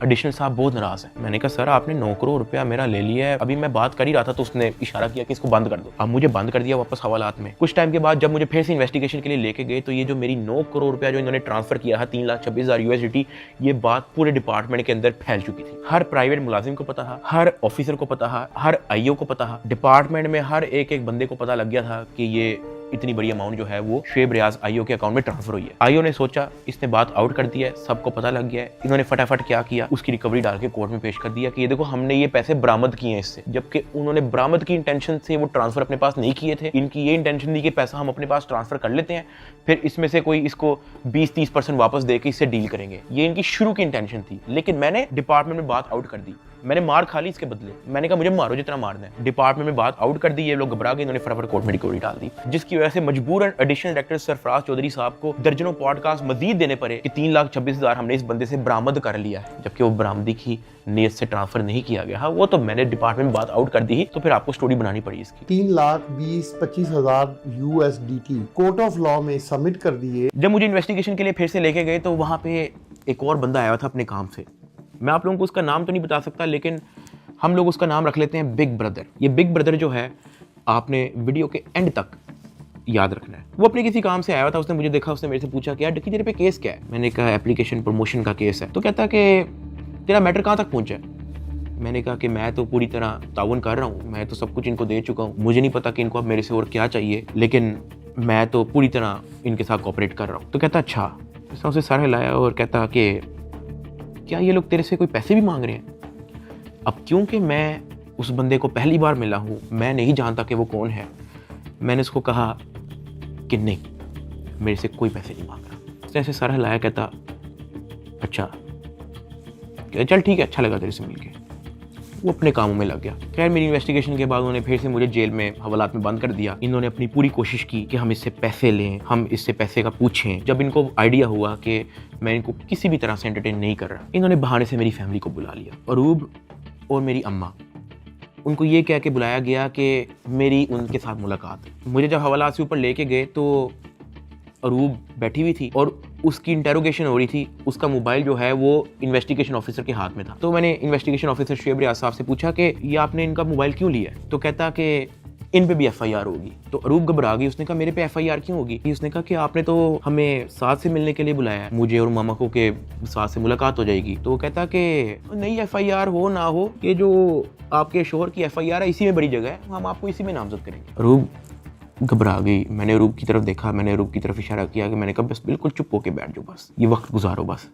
एडिशनल साहब बहुत नाराज है। मैंने कहा सर आपने 9 करोड़ रुपया मेरा ले लिया है, अभी मैं बात कर ही रहा था तो उसने इशारा किया कि इसको बंद कर दो। अब मुझे बंद कर दिया वापस हवालात में। कुछ टाइम के बाद जब मुझे फिर से इन्वेस्टिगेशन के लिए लेके गए तो ये जो मेरी 9 करोड़ रुपया जो इन्होंने ट्रांसफर किया है 3,26,000 यूएसडीटी, ये बात पूरे डिपार्टमेंट के अंदर फैल चुकी थी। हर प्राइवेट मुलाजिम को पता था, हर ऑफिसर को पता था, हर आईओ को पता था, डिपार्टमेंट में हर एक बंदे को पता लग गया था कि ये इतनी बड़ी अमाउंट जो है वो शुएब रियाज आईओ के अकाउंट में ट्रांसफर हुई है। आईओ ने सोचा इसने बात आउट कर दिया है, सबको पता लग गया है। इन्होंने फटाफट क्या किया, उसकी रिकवरी डाल के कोर्ट में पेश कर दिया कि ये देखो हमने ये पैसे बरामद किए हैं इससे, जबकि उन्होंने बरामद की इंटेंशन से वो ट्रांसफर अपने पास नहीं किए थे। इनकी ये इंटेंशन थी कि पैसा हम अपने पास ट्रांसफर कर लेते हैं, फिर इसमें से कोई इसको 20-30% वापस दे के इससे डील करेंगे, ये इनकी शुरू की इंटेंशन थी। लेकिन मैंने डिपार्टमेंट में बात आउट कर दी, मैंने मार खा ली इसके बदले। मैंने कहा मुझे मारो जितना मारना है। डिपार्टमेंट में बात आउट कर दी, ये लोग घबरा गए, इन्होंने फटाफट कोर्ट में रिकवरी डाल दी, जिसकी वजह से मजबूरन एडिशनल डायरेक्टर सरफराज चौधरी साहब को दर्जनों पॉडकास्ट मजीद देने पड़े कि 3,26,000 हमने इस बंदे से बरामद कर लिया है, जबकि वो बरामदी की नीयत से ट्रांसफर नहीं किया गया। हाँ वो तो मैंने डिपार्टमेंट में बात आउट कर दी, तो फिर आपको स्टोरी बनानी पड़ी इसकी। 3,20,25,000 यूएसडीटी कोर्ट ऑफ लॉ में सबमिट कर दिए। जब मुझे इन्वेस्टिगेशन के लिए फिर से लेके गए तो वहाँ पे एक और बंदा आया था अपने काम से, मैं आप लोगों को उसका नाम तो नहीं बता सकता, लेकिन हम लोग उसका नाम रख लेते हैं बिग ब्रदर। ये बिग ब्रदर जो है आपने वीडियो के एंड तक याद रखना है। वो अपने किसी काम से आया था, उसने मुझे देखा, उसने मेरे से पूछा कि यार डक्की तेरे पे केस क्या है? मैंने कहा एप्लीकेशन प्रमोशन का केस है। तो कहता कि तेरा मैटर कहाँ तक पहुँचा है? मैंने कहा कि मैं तो पूरी तरह ताउन कर रहा हूँ, मैं तो सब कुछ इनको दे चुका हूँ, मुझे नहीं पता कि इनको अब मेरे से और क्या चाहिए, लेकिन मैं तो पूरी तरह इनके साथ कोऑपरेट कर रहा हूँ। तो कहता अच्छा। उसने उसे सर हिलाया और कहता कि क्या ये लोग तेरे से कोई पैसे भी मांग रहे हैं? अब क्योंकि मैं उस बंदे को पहली बार मिला हूँ, मैं नहीं जानता कि वो कौन है। मैंने उसको कहा कि नहीं, मेरे से कोई पैसे नहीं मांग रहा। उसने ऐसे सर हिलाया, कहता अच्छा, चल ठीक है, अच्छा लगा तेरे से मिलके। वो अपने कामों में लग गया। खैर मेरी इन्वेस्टिगेशन के बाद उन्होंने फिर से मुझे जेल में हवालात में बंद कर दिया। इन्होंने अपनी पूरी कोशिश की कि हम इससे पैसे लें, हम इससे पैसे का पूछें। जब इनको आइडिया हुआ कि मैं इनको किसी भी तरह से एंटरटेन नहीं कर रहा, इन्होंने बहाने से मेरी फैमिली को बुला लिया। अरूब और मेरी अम्मा, उनको ये कह के बुलाया गया कि मेरी उनके साथ मुलाकात है। मुझे जब हवालात से ऊपर लेके गए तो अरूब बैठी हुई थी और उसकी इंटेरोगेशन हो रही थी। उसका मोबाइल जो है वो इन्वेस्टिगेशन ऑफिसर के हाथ में था। तो मैंने इन्वेस्टिगेशन ऑफिसर शुएब रियाज साहब से पूछा कि ये आपने इनका मोबाइल क्यों लिया है? तो कहता कि इन पे भी FIR होगी। तो अरूब घबरा गई। उसने कहा मेरे पे FIR क्यों होगी? उसने कहा कि आपने तो हमें साथ से मिलने के लिए बुलाया है, मुझे और मामा को, के साथ से मुलाकात हो जाएगी। तो कहता कि नहीं, FIR हो ना हो, ये जो आपके शोहर की FIR है इसी में बड़ी जगह है, हम आपको इसी में नामजद करेंगे। अरूब घबरा गई। मैंने अरूब की तरफ देखा, मैंने अरूब की तरफ इशारा किया कि मैंने कहा बस बिल्कुल चुप होके बैठ जाओ, बस ये वक्त गुजारो, बस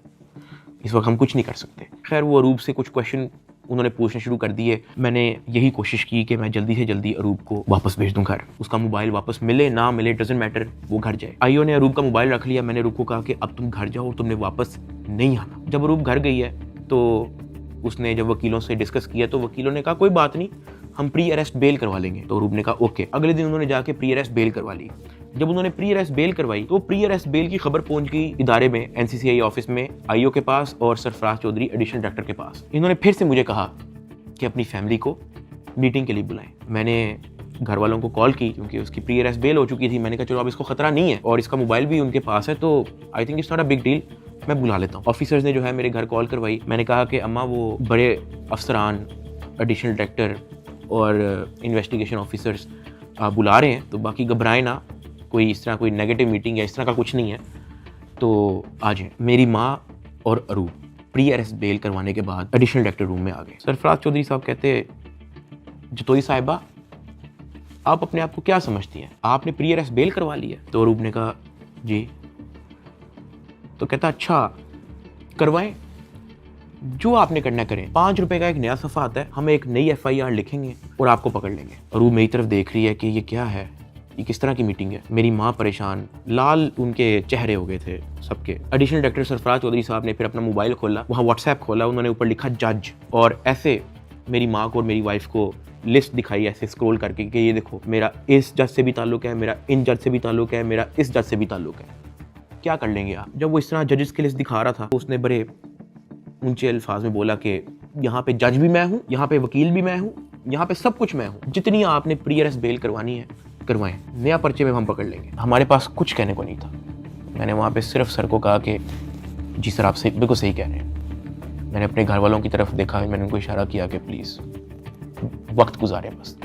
इस वक्त हम कुछ नहीं कर सकते। खैर वो अरूब से कुछ क्वेश्चन उन्होंने पूछने शुरू कर दिए। मैंने यही कोशिश की कि मैं जल्दी से जल्दी अरूब को वापस भेज दूं घर। उसका मोबाइल वापस मिले ना मिले डजंट मैटर, वो घर जाए। आईओ ने अरूब का मोबाइल रख लिया। मैंने अरूब को कहा कि अब तुम घर जाओ, तुमने वापस नहीं आना। जब अरूब घर गई है तो उसने जब वकीलों से डिस्कस किया तो वकीलों ने कहा कोई बात नहीं, हम प्री अरेस्ट बेल करवा लेंगे। तो अरूब ने कहा ओके। अगले दिन उन्होंने जाके प्री अरेस्ट बेल करवा ली। जब उन्होंने प्री अरेस्ट बेल करवाई तो प्री अरेस्ट बेल की खबर पहुंच गई इदारे में, NCCI ऑफिस में, आईओ के पास और सरफराज चौधरी एडिशनल डायरेक्टर के पास। इन्होंने फिर से मुझे कहा कि अपनी फैमिली को मीटिंग के लिए बुलाएं। मैंने घर वालों को कॉल की क्योंकि उसकी प्री अरेस्ट बेल हो चुकी थी। मैंने कहा चलो अब इसको खतरा नहीं है और इसका मोबाइल भी उनके पास है, तो I think it's not a big deal, मैं बुला लेता हूँ। ऑफिसर्स ने जो है मेरे घर कॉल करवाई। मैंने कहा कि अम्मा वो बड़े अफसरान, एडिशनल डायरेक्टर और इन्वेस्टिगेशन ऑफिसर्स बुला रहे हैं, तो बाकी घबराएं ना, कोई इस तरह कोई नेगेटिव मीटिंग या इस तरह का कुछ नहीं है, तो आ जाएं। मेरी माँ और अरूब प्री अरेस्ट बेल करवाने के बाद एडिशनल डायरेक्टर रूम में आ गए। सरफराज चौधरी साहब कहते, जतोई साहिबा आप अपने आप को क्या समझती हैं, आपने प्री अरेस्ट बेल करवा ली है? तो अरूब ने कहा जी। तो कहता अच्छा करवाएं, जो आपने करना करें, 5 रुपए का एक नया सफ़ा आता है, हम एक नई FIR लिखेंगे और आपको पकड़ लेंगे। अरूब मेरी तरफ देख रही है कि ये क्या है, ये किस तरह की मीटिंग है। मेरी माँ परेशान, लाल उनके चेहरे हो गए थे सबके। एडिशनल डायरेक्टर सरफराज चौधरी साहब ने फिर अपना मोबाइल खोला, वहाँ WhatsApp खोला, उन्होंने ऊपर लिखा जज, और ऐसे मेरी माँ को और मेरी वाइफ को लिस्ट दिखाई ऐसे स्क्रॉल करके कि ये देखो मेरा इस जज से भी ताल्लुक है, मेरा इन जज से भी ताल्लुक है, मेरा इस जज से भी ताल्लुक है, क्या कर लेंगे आप? जब वो इस तरह जजेस की लिस्ट दिखा रहा था तो उसने बड़े ऊंचे अल्फाज में बोला कि यहाँ पे जज भी मैं हूँ, यहाँ पे वकील भी मैं हूँ, यहाँ पे सब कुछ मैं हूँ, जितनी आपने प्री अरेस्ट बेल करवानी है करवाएं, नया पर्चे में हम पकड़ लेंगे। हमारे पास कुछ कहने को नहीं था। मैंने वहाँ पे सिर्फ सर को कहा कि जी सर आप सही, बिल्कुल सही कह रहे हैं। मैंने अपने घर वालों की तरफ देखा, मैंने उनको इशारा किया कि प्लीज़ वक्त गुजारें बस।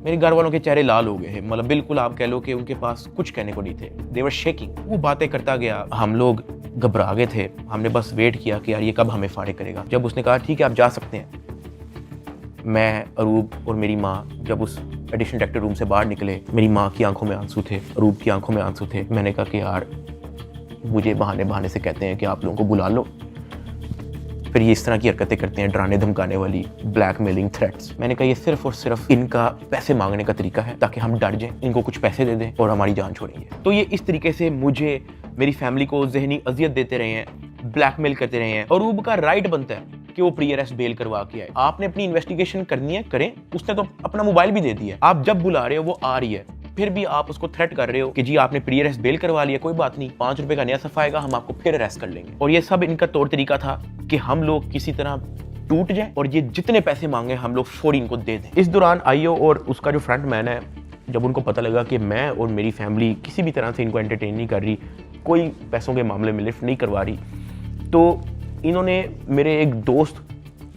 मेरे घर वालों के चेहरे लाल हो गए हैं, मतलब बिल्कुल आप कह लो कि उनके पास कुछ कहने को नहीं थे। दे वर शेकिंग। वो बातें करता गया, हम लोग घबरा गए थे। हमने बस वेट किया कि यार ये कब हमें फाड़े करेगा। जब उसने कहा ठीक है आप जा सकते हैं, मैं, अरूब और मेरी माँ जब उस एडिशनल डायरेक्टर रूम से बाहर निकले, मेरी माँ की आंखों में आंसू थे, अरूब की आंखों में आंसू थे। मैंने कहा कि यार मुझे बहाने से कहते हैं कि आप लोगों को बुला लो, फिर ये इस तरह की हरकतें करते हैं, डराने धमकाने वाली, ब्लैकमेलिंग, थ्रेट्स। मैंने कहा ये सिर्फ और सिर्फ इनका पैसे मांगने का तरीका है ताकि हम डर जाएं, इनको कुछ पैसे दे दें और हमारी जान छोड़ेंगे। तो ये इस तरीके से मुझे, मेरी फैमिली को ज़हनी अजियत देते रहे हैं, ब्लैकमेल करते रहे हैं। अरूब का राइट बनता है कि वो प्री अरेस्ट बेल करवा के आए। आपने अपनी इन्वेस्टिगेशन करनी है, करें। उसने तो अपना मोबाइल भी दे दिया, आप जब बुला रहे हो वो आ रही है, फिर भी आप उसको थ्रेट कर रहे हो कि जी आपने प्री अरेस्ट बेल करवा लिया, कोई बात नहीं, 5 रुपए का नया सफ़ा आएगा, हम आपको फिर अरेस्ट कर लेंगे। और ये सब इनका तौर तरीका था कि हम लोग किसी तरह टूट जाए और ये जितने पैसे मांगे हम लोग फौरी इनको दे दें। इस दौरान आईओ और उसका जो फ्रंट मैन है, जब उनको पता लगा कि मैं और मेरी फैमिली किसी भी तरह से इनको एंटरटेन नहीं कर रही, कोई पैसों के मामले में लिफ्ट नहीं करवा रही, तो इन्होंने मेरे एक दोस्त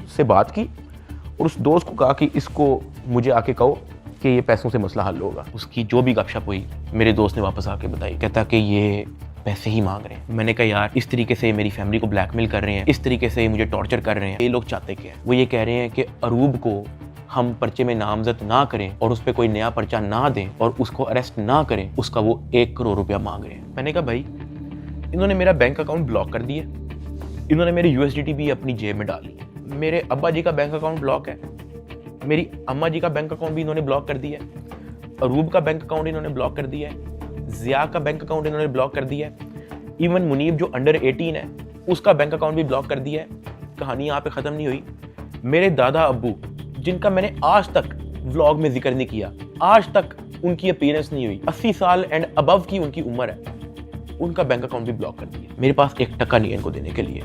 से बात की और उस दोस्त को कहा कि इसको मुझे आके कहो कि ये पैसों से मसला हल होगा। उसकी जो भी गपशप हुई मेरे दोस्त ने वापस आके बताई, कहता कि ये पैसे ही मांग रहे हैं। मैंने कहा यार इस तरीके से मेरी फैमिली को ब्लैकमेल कर रहे हैं, इस तरीके से मुझे टॉर्चर कर रहे हैं, ये लोग चाहते क्या है? वो ये कह रहे हैं कि अरूब को हम पर्चे में नामजद ना करें और उस पर कोई नया पर्चा ना दें और उसको अरेस्ट ना करें, उसका वो 1 करोड़ रुपया मांग रहे हैं। मैंने कहा भाई इन्होंने मेरा बैंक अकाउंट ब्लॉक कर दिया, इन्होंने मेरी USDT भी अपनी जेब में डाली, मेरे अब्बा जी का बैंक अकाउंट ब्लॉक है, मेरी अम्मा जी का बैंक अकाउंट भी इन्होंने ब्लॉक कर दिया है, अरूब का बैंक अकाउंट इन्होंने ब्लॉक कर दिया है, जिया का बैंक अकाउंट इन्होंने ब्लॉक कर दिया है, इवन मुनीब जो अंडर 18 है उसका बैंक अकाउंट भी ब्लॉक कर दिया है। कहानी यहाँ पे ख़त्म नहीं हुई। मेरे दादा अब्बू जिनका मैंने आज तक व्लॉग में जिक्र नहीं किया, आज तक उनकी अपीयरेंस नहीं हुई, 80 साल एंड अबव की उनकी उम्र है, उनका बैंक अकाउंट भी ब्लॉक कर दिया। मेरे पास 1 टका नहीं है इनको देने के लिए।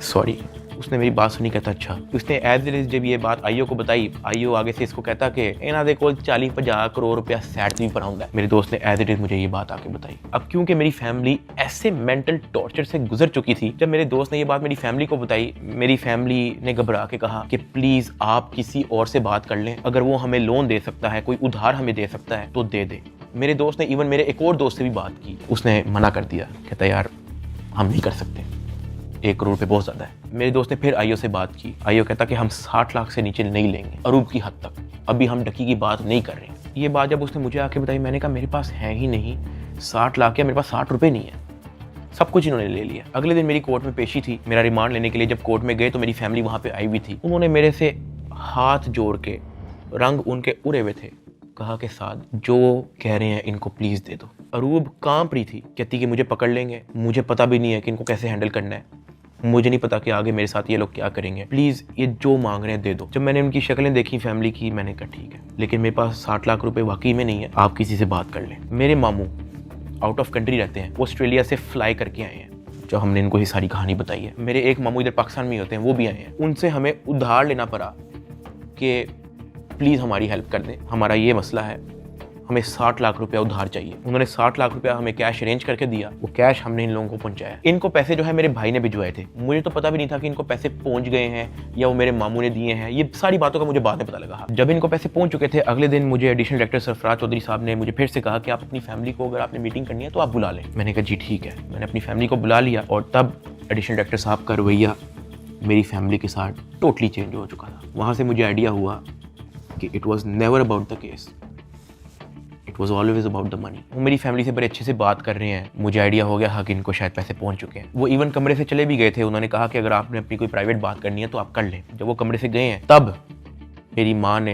सॉरी। उसने मेरी बात सुनी, कहता अच्छा। उसने एज इट इज जब ये बात आईओ को बताई, आईओ आगे से इसको कहता कि इन्हों दे कोल 40-50 करोड़ रुपया सैट नहीं पड़ा होंगे। मेरे दोस्त ने एज इट इज मुझे ये बात आके बताई। अब क्योंकि मेरी फैमिली ऐसे मेंटल टॉर्चर से गुजर चुकी थी, जब मेरे दोस्त ने ये बात मेरी फैमिली को बताई, मेरी फैमिली ने घबरा के कहा कि प्लीज आप किसी और से बात कर लें, अगर वो हमें लोन दे सकता है, कोई उधार हमें दे सकता है तो दे दे। मेरे दोस्त ने इवन मेरे एक और दोस्त से भी बात की, उसने मना कर दिया, कहता यार हम नहीं कर सकते, 1 करोड़ पे बहुत ज़्यादा है। मेरे दोस्त ने फिर आईओ से बात की, आईओ कहता कि हम 60 लाख से नीचे नहीं लेंगे, अरूब की हद तक, अभी हम डकी की बात नहीं कर रहे हैं। ये बात जब उसने मुझे आके बताई, मैंने कहा मेरे पास है ही नहीं 60 लाख, या मेरे पास 60 रुपये नहीं है, सब कुछ इन्होंने ले लिया। अगले दिन मेरी कोर्ट में पेशी थी, मेरा रिमांड लेने के लिए जब कोर्ट में गए तो मेरी फैमिली वहाँ पे आई हुई थी। उन्होंने मेरे से हाथ जोड़ के, रंग उनके उड़े हुए थे, कहा कि साद जो कह रहे हैं इनको प्लीज़ दे दो। अरूब कांप रही थी, कहती कि मुझे पकड़ लेंगे, मुझे पता भी नहीं है कि इनको कैसे हैंडल करना है, मुझे नहीं पता कि आगे मेरे साथ ये लोग क्या करेंगे, प्लीज़ ये जो मांग रहे हैं दे दो। जब मैंने उनकी शक्लें देखी फैमिली की, मैंने कहा ठीक है, लेकिन मेरे पास 60 लाख रुपए वाकई में नहीं है, आप किसी से बात कर लें। मेरे मामू आउट ऑफ कंट्री रहते हैं, वो ऑस्ट्रेलिया से फ्लाई करके आए हैं, जो हमने इनको ये सारी कहानी बताई है। मेरे एक मामू इधर पाकिस्तान में होते हैं, वो भी आए हैं, उनसे हमें उधार लेना पड़ा कि प्लीज़ हमारी हेल्प कर दें, हमारा ये मसला है, हमें 60 लाख रुपया उधार चाहिए। उन्होंने 60 लाख रुपया हमें कैश अरेंज करके दिया, वो कैश हमने इन लोगों को पहुंचाया। इनको पैसे जो है मेरे भाई ने भिजवाए थे, मुझे तो पता भी नहीं था कि इनको पैसे पहुंच गए हैं या वो मेरे मामू ने दिए हैं, ये सारी बातों का मुझे बाद में पता लगा। जब इनको पैसे पहुंच चुके थे, अगले दिन मुझे एडिशनल डायरेक्टर सरफराज चौधरी साहब ने मुझे फिर से कहा कि आप अपनी फैमिली को, अगर आपने मीटिंग करनी है तो आप बुला लें। मैंने कहा जी ठीक है, मैंने अपनी फैमिली को बुला लिया और तब एडिशनल डायरेक्टर साहब का रवैया मेरी फैमिली के साथ टोटली चेंज हो चुका था। वहाँ से मुझे आइडिया हुआ कि it was never about the case, it was always about the money. वो मेरी फैमिली से बड़े अच्छे से बात कर रहे हैं, मुझे आइडिया हो गया हाँ कि इनको शायद पैसे पहुंच चुके हैं। वो इवन कमरे से चले भी गए थे, उन्होंने कहा कि अगर आपने अपनी कोई प्राइवेट बात करनी है तो आप कर लें। जब वो कमरे से गए हैं तब मेरी माँ ने,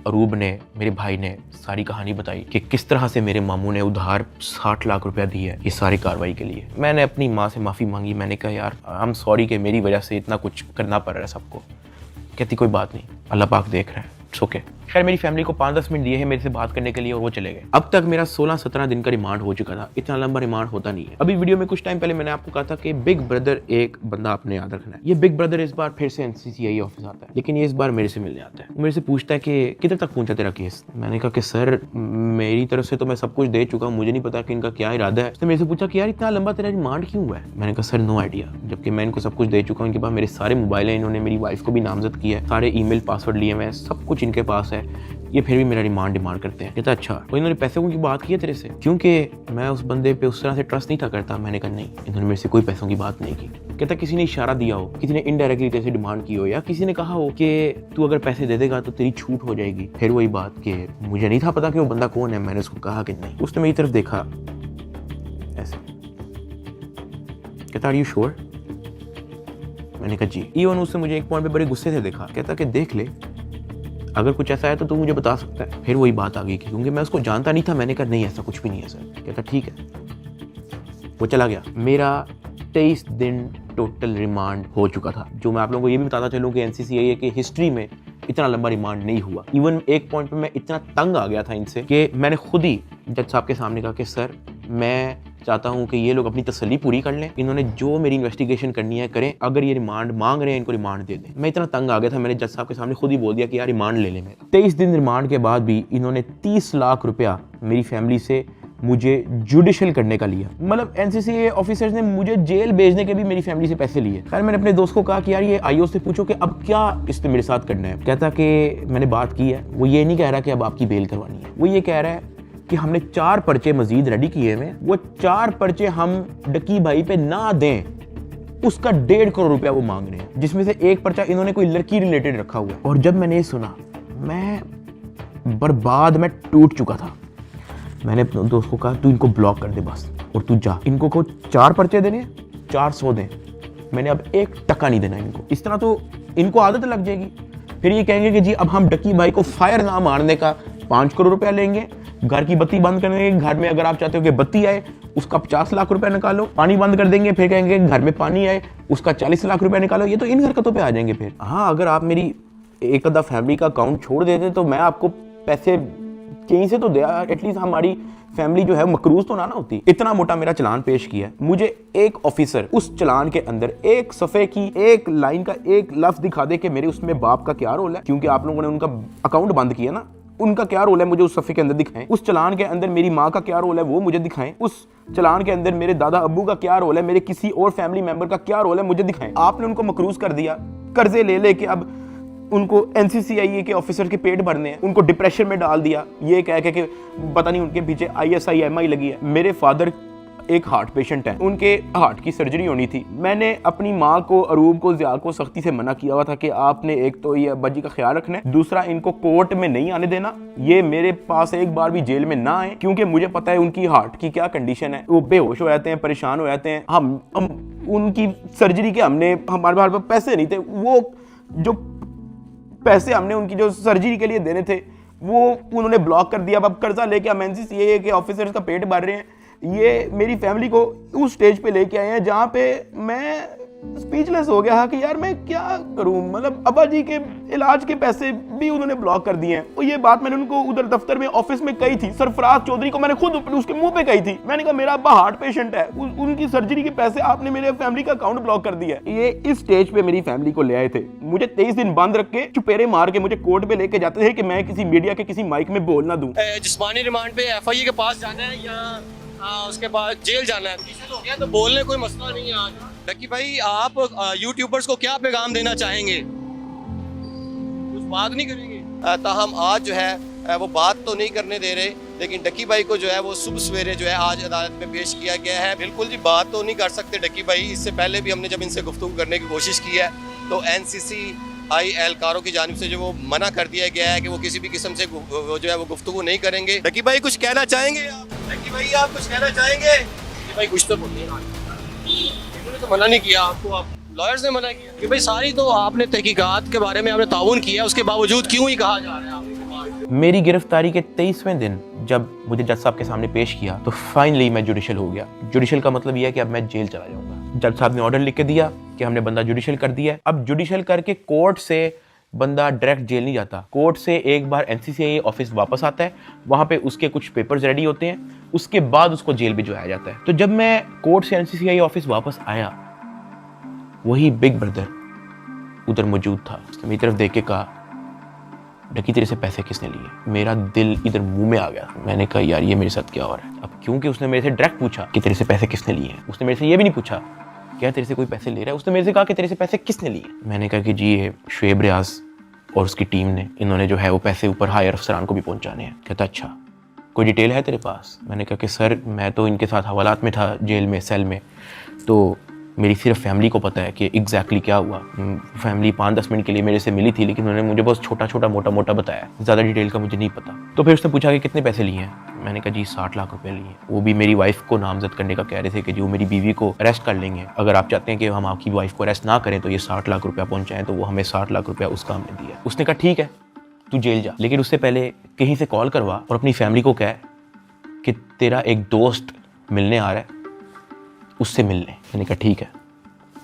अरूब ने, मेरे भाई ने सारी कहानी बताई कि किस तरह से मेरे मामू ने उधार 60 लाख रुपया दी है इस सारी कार्रवाई के लिए। मैंने अपनी माँ से माफ़ी मांगी, मैंने कहा यार आई एम सॉरी कि मेरी वजह से इतना कुछ करना पड़ रहा है सबको। कहती कोई बात नहीं, अल्लाह पाक देख रहा है, इट्स ओके। खैर मेरी फैमिली को 5-10 मिनट दिए हैं मेरे से बात करने के लिए और वो चले गए। अब तक मेरा 16-17 दिन का रिमांड हो चुका था, इतना लंबा रिमांड होता नहीं है। अभी वीडियो में कुछ टाइम पहले मैंने आपको कहा था कि बिग ब्रदर एक बंदा आपने याद रखना है। ये बिग ब्रदर इस बार फिर से एनसीसीआई ऑफिस आता है, लेकिन ये इस बार मेरे से मिलने आता है। वो मेरे से पूछता है कि किधर तक पहुंचा तेरा केस। मैंने कहा कि सर मेरी तरफ से तो मैं सब कुछ दे चुका हूँ, मुझे नहीं पता कि इनका क्या इरादा है। उसने मेरे से पूछा कि यार इतना लंबा तेरा रिमांड क्यों हुआ है। मैंने कहा सर नो आइडिया, जबकि मैं इनको सब कुछ दे चुका हूँ। इनके पास मेरे सारे मोबाइल हैं, इन्होंने मेरी वाइफ को भी नामजद किया है, सारे ईमेल पासवर्ड लिए हुए हैं, सब कुछ इनके पास है, ये फिर भी मेरा रिमांड डिमांड करते हैं। कहता अच्छा तो इन्होंने पैसों की बात की है तेरे से, क्योंकि मैं उस बंदे पे उस तरह से ट्रस्ट नहीं था करता। मैंने कहा नहीं, इन्होंने मेरे से कोई पैसों की बात नहीं की। कहता किसी ने इशारा दिया हो, किसी ने इनडायरेक्टली तेरे से डिमांड की हो, या किसी ने कहा हो कि तू अगर पैसे दे देगा तो तेरी छूट हो जाएगी। फिर वही बात कि मुझे नहीं था पता कि वो बंदा कौन है। मैंने उसको कहा कि नहीं। उसने मेरी तरफ देखा ऐसे, कहता आर यू श्योर। मैंने कहा जी। इवन उससे मुझे एक पॉइंट पे बड़े गुस्से से देखा, कहता कि देख ले अगर कुछ ऐसा है तो तू मुझे बता सकता है। फिर वही बात आ गई क्योंकि मैं उसको जानता नहीं था। मैंने कहा नहीं ऐसा कुछ भी नहीं है सर। कहता ठीक है, वो चला गया। मेरा 23 दिन टोटल रिमांड हो चुका था। जो मैं आप लोगों को ये भी बताता चलूँ कि एनसीसीआई की हिस्ट्री में इतना लंबा रिमांड नहीं हुआ। इवन एक पॉइंट पे मैं इतना तंग आ गया था इनसे कि मैंने खुद ही जज साहब के सामने कहा कि सर मैं चाहता हूं कि ये लोग अपनी तसल्ली पूरी कर लें, इन्होंने जो मेरी इन्वेस्टिगेशन करनी है करें, अगर ये रिमांड मांग रहे हैं इनको रिमांड दे दें। मैं इतना तंग आ गया था, मैंने जज साहब के सामने खुद ही बोल दिया कि यार रिमांड ले लें मेरा। 23 दिन रिमांड के बाद भी इन्होंने 30 लाख रुपया मेरी फैमिली से मुझे जुडिशियल करने का लिया। मतलब एनसीसीए ऑफिसर्स ने मुझे जेल भेजने के भी मेरी फैमिली से पैसे लिए। खैर मैंने अपने दोस्त को कहा कि यार ये आईओ से पूछो कि अब क्या इसने मेरे साथ करना है। कहता कि मैंने बात की है। वो ये नहीं कह रहा कि अब आपकी बेल करवानी है, वो ये कह रहा है कि हमने 4 पर्चे मजीद रेडी किए हैं, वो 4 पर्चे हम डकी भाई पे ना दें, उसका 1.5 करोड़ रुपया वो मांग रहे हैं, जिसमें से एक पर्चा इन्होंने कोई लड़की रिलेटेड रखा हुआ है। और जब मैंने ये सुना मैं बर्बाद, मैं टूट चुका था। मैंने अपने दोस्त को कहा तू इनको ब्लॉक कर दे बस, और तू जा, इनको को 4 पर्चे देने, 400 दें, मैंने अब 1 टका नहीं देना इनको। इस तरह तो इनको आदत लग जाएगी फिर ये कहेंगे कि जी अब हम डकी भाई को फायर ना मारने का 5 करोड़ रुपया लेंगे, घर की बत्ती बंद कर देंगे, घर में अगर आप चाहते हो कि बत्ती आए उसका 50 लाख रुपया निकालो, पानी बंद कर देंगे, फिर कहेंगे घर में पानी आए उसका 40 लाख रुपया निकालो। ये तो इन हरकतों पे आ जाएंगे फिर। हाँ, अगर आप मेरी एक आधा फैमिली का अकाउंट छोड़ देते तो मैं आपको पैसे कहीं से तो दे, एटलीस्ट हमारी फैमिली जो है मकरूज तो ना होती। इतना मोटा मेरा चलान पेश किया है, मुझे एक ऑफिसर उस चलान के अंदर एक सफ़े की एक लाइन का एक लफ्ज दिखा दे कि मेरे उसमें बाप का क्या रोल है, क्योंकि आप लोगों ने उनका अकाउंट बंद किया ना, उनका क्या रोल है मुझे उस सफ़े के अंदर दिखाएं। उस चलान के अंदर मेरी माँ का क्या रोल है वो मुझे दिखाएं। उस चलान के अंदर मेरे दादा अब्बू का क्या रोल है, मेरे किसी और फैमिली मेंबर का क्या रोल है मुझे दिखाएं। आपने उनको मकरूज कर दिया, कर्जे ले लेके अब उनको NCCIA के ऑफिसर के पेट भरने हैं, उनको डिप्रेशन में डाल दिया, ये कह के कि पता नहीं उनके पीछे ISI-MI लगी है। मेरे फादर एक हार्ट पेशेंट हैं, उनके हार्ट की सर्जरी होनी थी। मैंने अपनी माँ को, अरूब को, ज़िया को सख्ती से मना किया हुआ था कि आपने एक तो ये अब्बा जी का ख्याल रखना है, दूसरा इनको कोर्ट में नहीं आने देना, ये मेरे पास एक बार भी जेल में ना आए, क्योंकि मुझे पता है उनकी हार्ट की क्या कंडीशन है। वो बेहोश हो जाते हैं, परेशान हो जाते हैं। हम उनकी सर्जरी के हमारे पास पैसे नहीं थे, वो जो पैसे हमने उनकी जो सर्जरी के लिए देने थे वो उन्होंने ब्लॉक कर दिया। अब कर्जा लेके हम NCCIA के ऑफिसर्स का पेट भर रहे हैं। ये मेरी फैमिली को उस स्टेज पे लेके आए हैं जहाँ पे मैं स्पीचलेस हो गया कि यार मैं क्या करूं। मतलब अब्बा जी के इलाज के पैसे भी उन्होंने ब्लॉक कर दिए हैं। और ये बात मैंने उनको उधर दफ्तर में ऑफिस में कही थी, सरफराज चौधरी को मैंने खुद उसके मुंह पे कही थी। मैंने कहा मेरा अब्बा हार्ट पेशेंट है, उनकी सर्जरी के पैसे आपने मेरे फैमिली का अकाउंट ब्लॉक कर दिया है। ये इस स्टेज पे मेरी फैमिली को ले आए थे, मुझे 23 दिन बंद रख के चुपेरे मार के मुझे कोर्ट पे लेके जाते थे कि मैं किसी मीडिया के किसी माइक में बोल ना दूं। जिस्मानी रिमांड पे FIA के पास जाना है या उसके बाद जेल जाना है, तो हो गया, तो बोलने कोई मसला नहीं है। आज डकी भाई आप यूट्यूबर्स को क्या पैगाम देना चाहेंगे? कुछ बात नहीं करेंगे? ताहम आज जो है वो बात तो नहीं करने दे रहे, लेकिन डकी भाई को जो है वो सुबह सवेरे जो है आज अदालत में पेश किया गया है। बिल्कुल जी बात तो नहीं कर सकते डकी भाई। इससे पहले भी हमने जब इनसे गुफ्तगू करने की कोशिश की है तो NCCI एहलकारों की जानिब से जो वो मना कर दिया गया है कि वो किसी भी किस्म से वो जो है वो गुफ्तगू नहीं करेंगे। डकी भाई कुछ कहना चाहेंगे आप? डकी भाई आप कुछ कहना चाहेंगे? डकी भाई कुछ तो बोलिए। इन्होंने तो मना नहीं किया आपको, आप लॉयर्स ने मना किया कि भाई सारी तो आपने तहकीकात के बारे में आपने ताउन किया, उसके बावजूद क्यों ही कहा जा रहा है आपके? मेरी गिरफ्तारी के 23वें दिन जब मुझे जज साहब के सामने पेश किया तो फाइनली मैं जुडिशल हो गया। जुडिशल का मतलब यह है कि अब मैं जेल चला जाऊंगा। जज साहब ने ऑर्डर लिख के दिया कि हमने बंदा जुडिशल कर दिया है। अब जुडिशल करके कोर्ट से बंदा डायरेक्ट जेल नहीं जाता, कोर्ट से एक बार NCCIA ऑफिस वापस आता है, वहाँ पे उसके कुछ पेपर्स रेडी होते हैं, उसके बाद उसको जेल भिजवाया जाता है। तो जब मैं कोर्ट से NCCIA ऑफिस वापस आया, वही बिग ब्रदर उधर मौजूद था। उसने मेरी तरफ देख के कहा, डकी तेरे से पैसे किसने लिए? मेरा दिल इधर मुंह में आ गया। मैंने कहा यार ये मेरे साथ क्या हो रहा है। अब क्योंकि उसने मेरे से डायरेक्ट पूछा कि तेरे से पैसे किसने लिए हैं, उसने मेरे से ये भी नहीं पूछा क्या तेरे से कोई पैसे ले रहा है, उसने मेरे से कहा कि तेरे से पैसे किसने लिए। मैंने कहा कि जी ये शुएब रियाज और उसकी टीम ने, इन्होंने जो है वो पैसे ऊपर हायर अफसरान को भी पहुंचाने हैं। कहता अच्छा कोई डिटेल है तेरे पास? मैंने कहा कि सर मैं तो इनके साथ हवालात में था जेल में, सेल में, तो मेरी सिर्फ फैमिली को पता है कि एग्जैक्टली क्या हुआ। फैमिली 5-10 मिनट के लिए मेरे से मिली थी, लेकिन उन्होंने मुझे बहुत छोटा छोटा मोटा मोटा बताया, ज़्यादा डिटेल का मुझे नहीं पता। तो फिर उसने पूछा कि कितने पैसे लिए हैं? मैंने कहा जी 60 लाख रुपए लिए। वो भी मेरी वाइफ को नामजद करने का कह रहे थे कि जी वो मेरी बीवी को अरेस्ट कर लेंगे, अगर आप चाहते हैं कि हम आपकी वाइफ को अरेस्ट ना करें तो ये 60 लाख रुपया पहुँचाएँ। तो वो हमें 60 लाख रुपया उसका हमने दिया। उसने कहा ठीक है तू जेल जा, लेकिन उससे पहले कहीं से कॉल करवा और अपनी फैमिली को कह कि तेरा एक दोस्त मिलने आ रहा है, उससे मिलने। मैंने कहा ठीक है।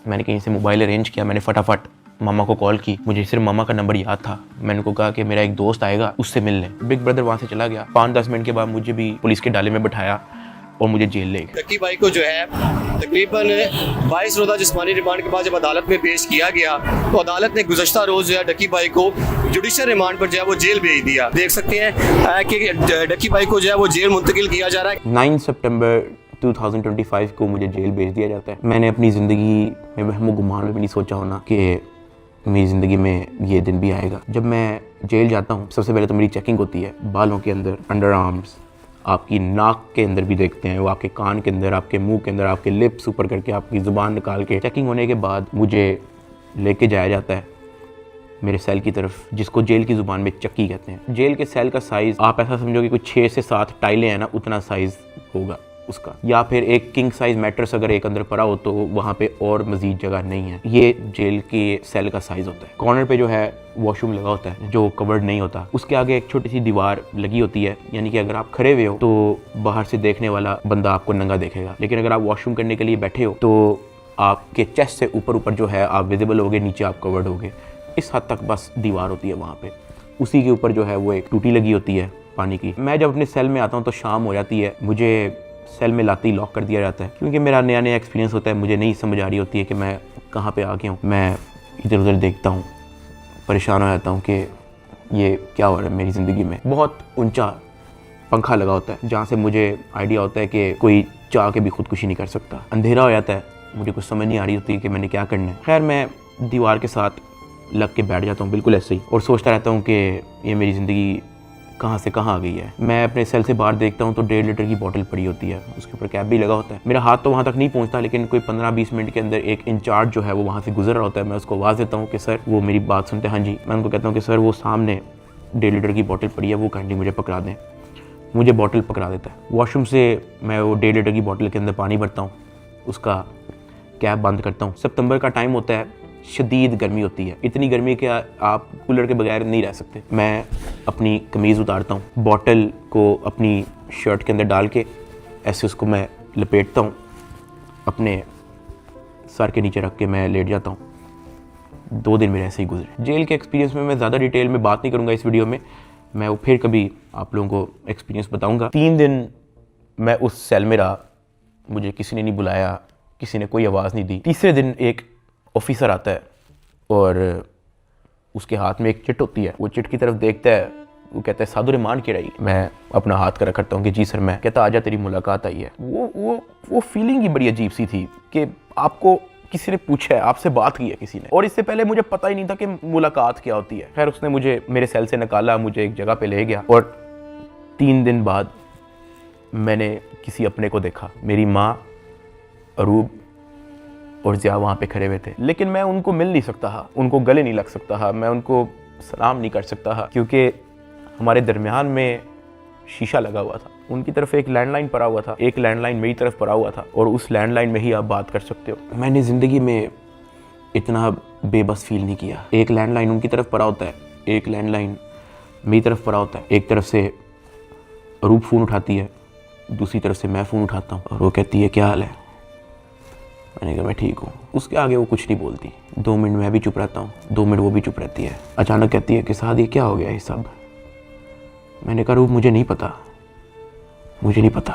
मैंने कहीं से मोबाइल अरेंज किया, मैंने फटाफट मामा को कॉल की, मुझे सिर्फ मामा का नंबर याद था। मैंने उनको कहा कि मेरा एक दोस्त आएगा, उससे मिलने। बिग ब्रदर वहाँ से चला गया। 5-10 मिनट के बाद मुझे भी पुलिस के डाले में बिठाया और मुझे जेल ले गए। डकी भाई को जो है तकरीबन 22 रोज़ा जिस्मानी रिमांड के बाद जब अदालत में पेश किया गया तो अदालत ने गुज़श्ता रोज़ जो है डकी भाई को जुडिशल रिमांड पर जो है वो जेल भेज दिया। देख सकते हैं कि डकी भाई को जो है वो जेल मुंतकिल किया जा रहा है। 9 सितंबर 2025 को मुझे जेल भेज दिया जाता है। मैंने अपनी ज़िंदगी में वहमो गुमान में भी नहीं सोचा होना कि मेरी ज़िंदगी में ये दिन भी आएगा। जब मैं जेल जाता हूँ सबसे पहले तो मेरी चेकिंग होती है, बालों के अंदर, अंडर आर्म्स, आपकी नाक के अंदर भी देखते हैं, वो आपके कान के अंदर, आपके मुंह के अंदर, आपके लिप्स ऊपर करके आपकी ज़ुबान निकाल के। चेकिंग होने के बाद मुझे लेके जाया जाता है मेरे सेल की तरफ, जिसको जेल की ज़ुबान में चक्की कहते हैं। जेल के सेल का साइज़ आप ऐसा समझो कि कुछ 6 से 7 टाइलें हैं ना, उतना साइज़ होगा। उसका, या फिर एक किंग साइज मैट्रेस अगर एक अंदर पड़ा हो तो वहाँ पे और मजीद जगह नहीं है। ये जेल के सेल का साइज होता है। कॉर्नर पे जो है वॉशरूम लगा होता है जो कवर्ड नहीं होता, उसके आगे एक छोटी सी दीवार लगी होती है, यानी कि अगर आप खड़े हुए हो तो बाहर से देखने वाला बंदा आपको नंगा देखेगा, लेकिन अगर आप वॉशरूम करने के लिए बैठे हो तो आपके चेस्ट से ऊपर जो है आप विजिबल होगे, नीचे आप कवर्ड होगे। इस हद तक बस दीवार होती है वहाँ पे। उसी के ऊपर जो है वो एक टूटी लगी होती है पानी की। मैं जब अपने सेल में आता हूँ तो शाम हो जाती है, मुझे सेल में लाते ही लॉक कर दिया जाता है, क्योंकि मेरा नया नया एक्सपीरियंस होता है, मुझे नहीं समझ आ रही होती है कि मैं कहाँ पे आ गया हूँ। मैं इधर उधर देखता हूँ, परेशान हो जाता हूँ कि ये क्या हो रहा है मेरी ज़िंदगी में। बहुत ऊंचा पंखा लगा होता है जहाँ से मुझे आइडिया होता है कि कोई चाह के भी खुदकुशी नहीं कर सकता। अंधेरा हो जाता है, मुझे कुछ समझ नहीं आ रही होती कि मैंने क्या करना है। खैर मैं दीवार के साथ लग के बैठ जाता हूँ बिल्कुल ऐसे ही, और सोचता रहता हूँ कि ये मेरी ज़िंदगी कहाँ से कहाँ आ गई है। मैं अपने सेल से बाहर देखता हूँ तो 1.5 लीटर की बोतल पड़ी होती है, उसके ऊपर कैप भी लगा होता है। मेरा हाथ तो वहाँ तक नहीं पहुँचता, लेकिन कोई 15-20 मिनट के अंदर एक इंचार्ज जो है वो वहाँ से गुजर रहा होता है। मैं उसको आवाज़ देता हूँ कि सर, वो मेरी बात सुनते हैं, हाँ जी। मैं उनको कहता हूँ कि सर वो सामने 1.5 लीटर की बोतल पड़ी है, वो काइंडली मुझे पकड़ा दें। मुझे बोतल पकड़ा देता है। वॉशरूम से मैं वो 1.5 लीटर की बोतल के अंदर पानी भरता हूँ, उसका कैप बंद करता हूँ। सितंबर का टाइम होता है, शदीद गर्मी होती है, इतनी गर्मी कि आप कूलर के बगैर नहीं रह सकते। मैं अपनी कमीज़ उतारता हूँ, बॉटल को अपनी शर्ट के अंदर डाल के ऐसे उसको मैं लपेटता हूँ, अपने सर के नीचे रख के मैं लेट जाता हूँ। 2 दिन मेरे ऐसे ही गुजरे। जेल के एक्सपीरियंस में मैं ज़्यादा डिटेल में बात नहीं करूँगा इस वीडियो में, मैं वो फिर कभी आप लोगों को एक्सपीरियंस बताऊँगा। 3 दिन मैं उस सेल में रहा, मुझे किसी ने नहीं बुलाया, किसी ने कोई आवाज़ नहीं दी। तीसरे दिन एक ऑफिसर आता है और उसके हाथ में एक चिट होती है। वो चिट की तरफ देखता है, वो कहता है साधु रहमान की रही। मैं अपना हाथ करा करता हूँ कि जी सर। मैं कहता आजा तेरी मुलाकात आई है। वो फीलिंग ही बड़ी अजीब सी थी कि आपको किसी ने पूछा है, आपसे बात की है किसी ने, और इससे पहले मुझे पता ही नहीं था कि मुलाकात क्या होती है। खैर उसने मुझे मेरे सेल से निकाला, मुझे एक जगह पे ले गया, और 3 दिन बाद मैंने किसी अपने को देखा। मेरी माँ, अरूब और ज़िया वहाँ पे खड़े हुए थे, लेकिन मैं उनको मिल नहीं सकता था, उनको गले नहीं लग सकता था, मैं उनको सलाम नहीं कर सकता था, क्योंकि हमारे दरमियान में शीशा लगा हुआ था। उनकी तरफ एक लैंडलाइन पड़ा हुआ था, एक लैंडलाइन मेरी तरफ पड़ा हुआ था, और उस लैंडलाइन में ही आप बात कर सकते हो। मैंने ज़िंदगी में इतना बेबस फील नहीं किया। एक लैंडलाइन उनकी तरफ पड़ा होता है, एक लैंडलाइन मेरी तरफ पड़ा होता है। एक तरफ से अरूब फ़ोन उठाती है, दूसरी तरफ से मैं फ़ोन उठाता हूँ, और वो कहती है क्या हाल है। मैंने कहा मैं ठीक हूँ। उसके आगे वो कुछ नहीं बोलती। 2 मिनट मैं भी चुप रहता हूँ, 2 मिनट वो भी चुप रहती है। अचानक कहती है कि साथ ये क्या हो गया ये सब। मैंने कहा रूप मुझे नहीं पता, मुझे नहीं पता,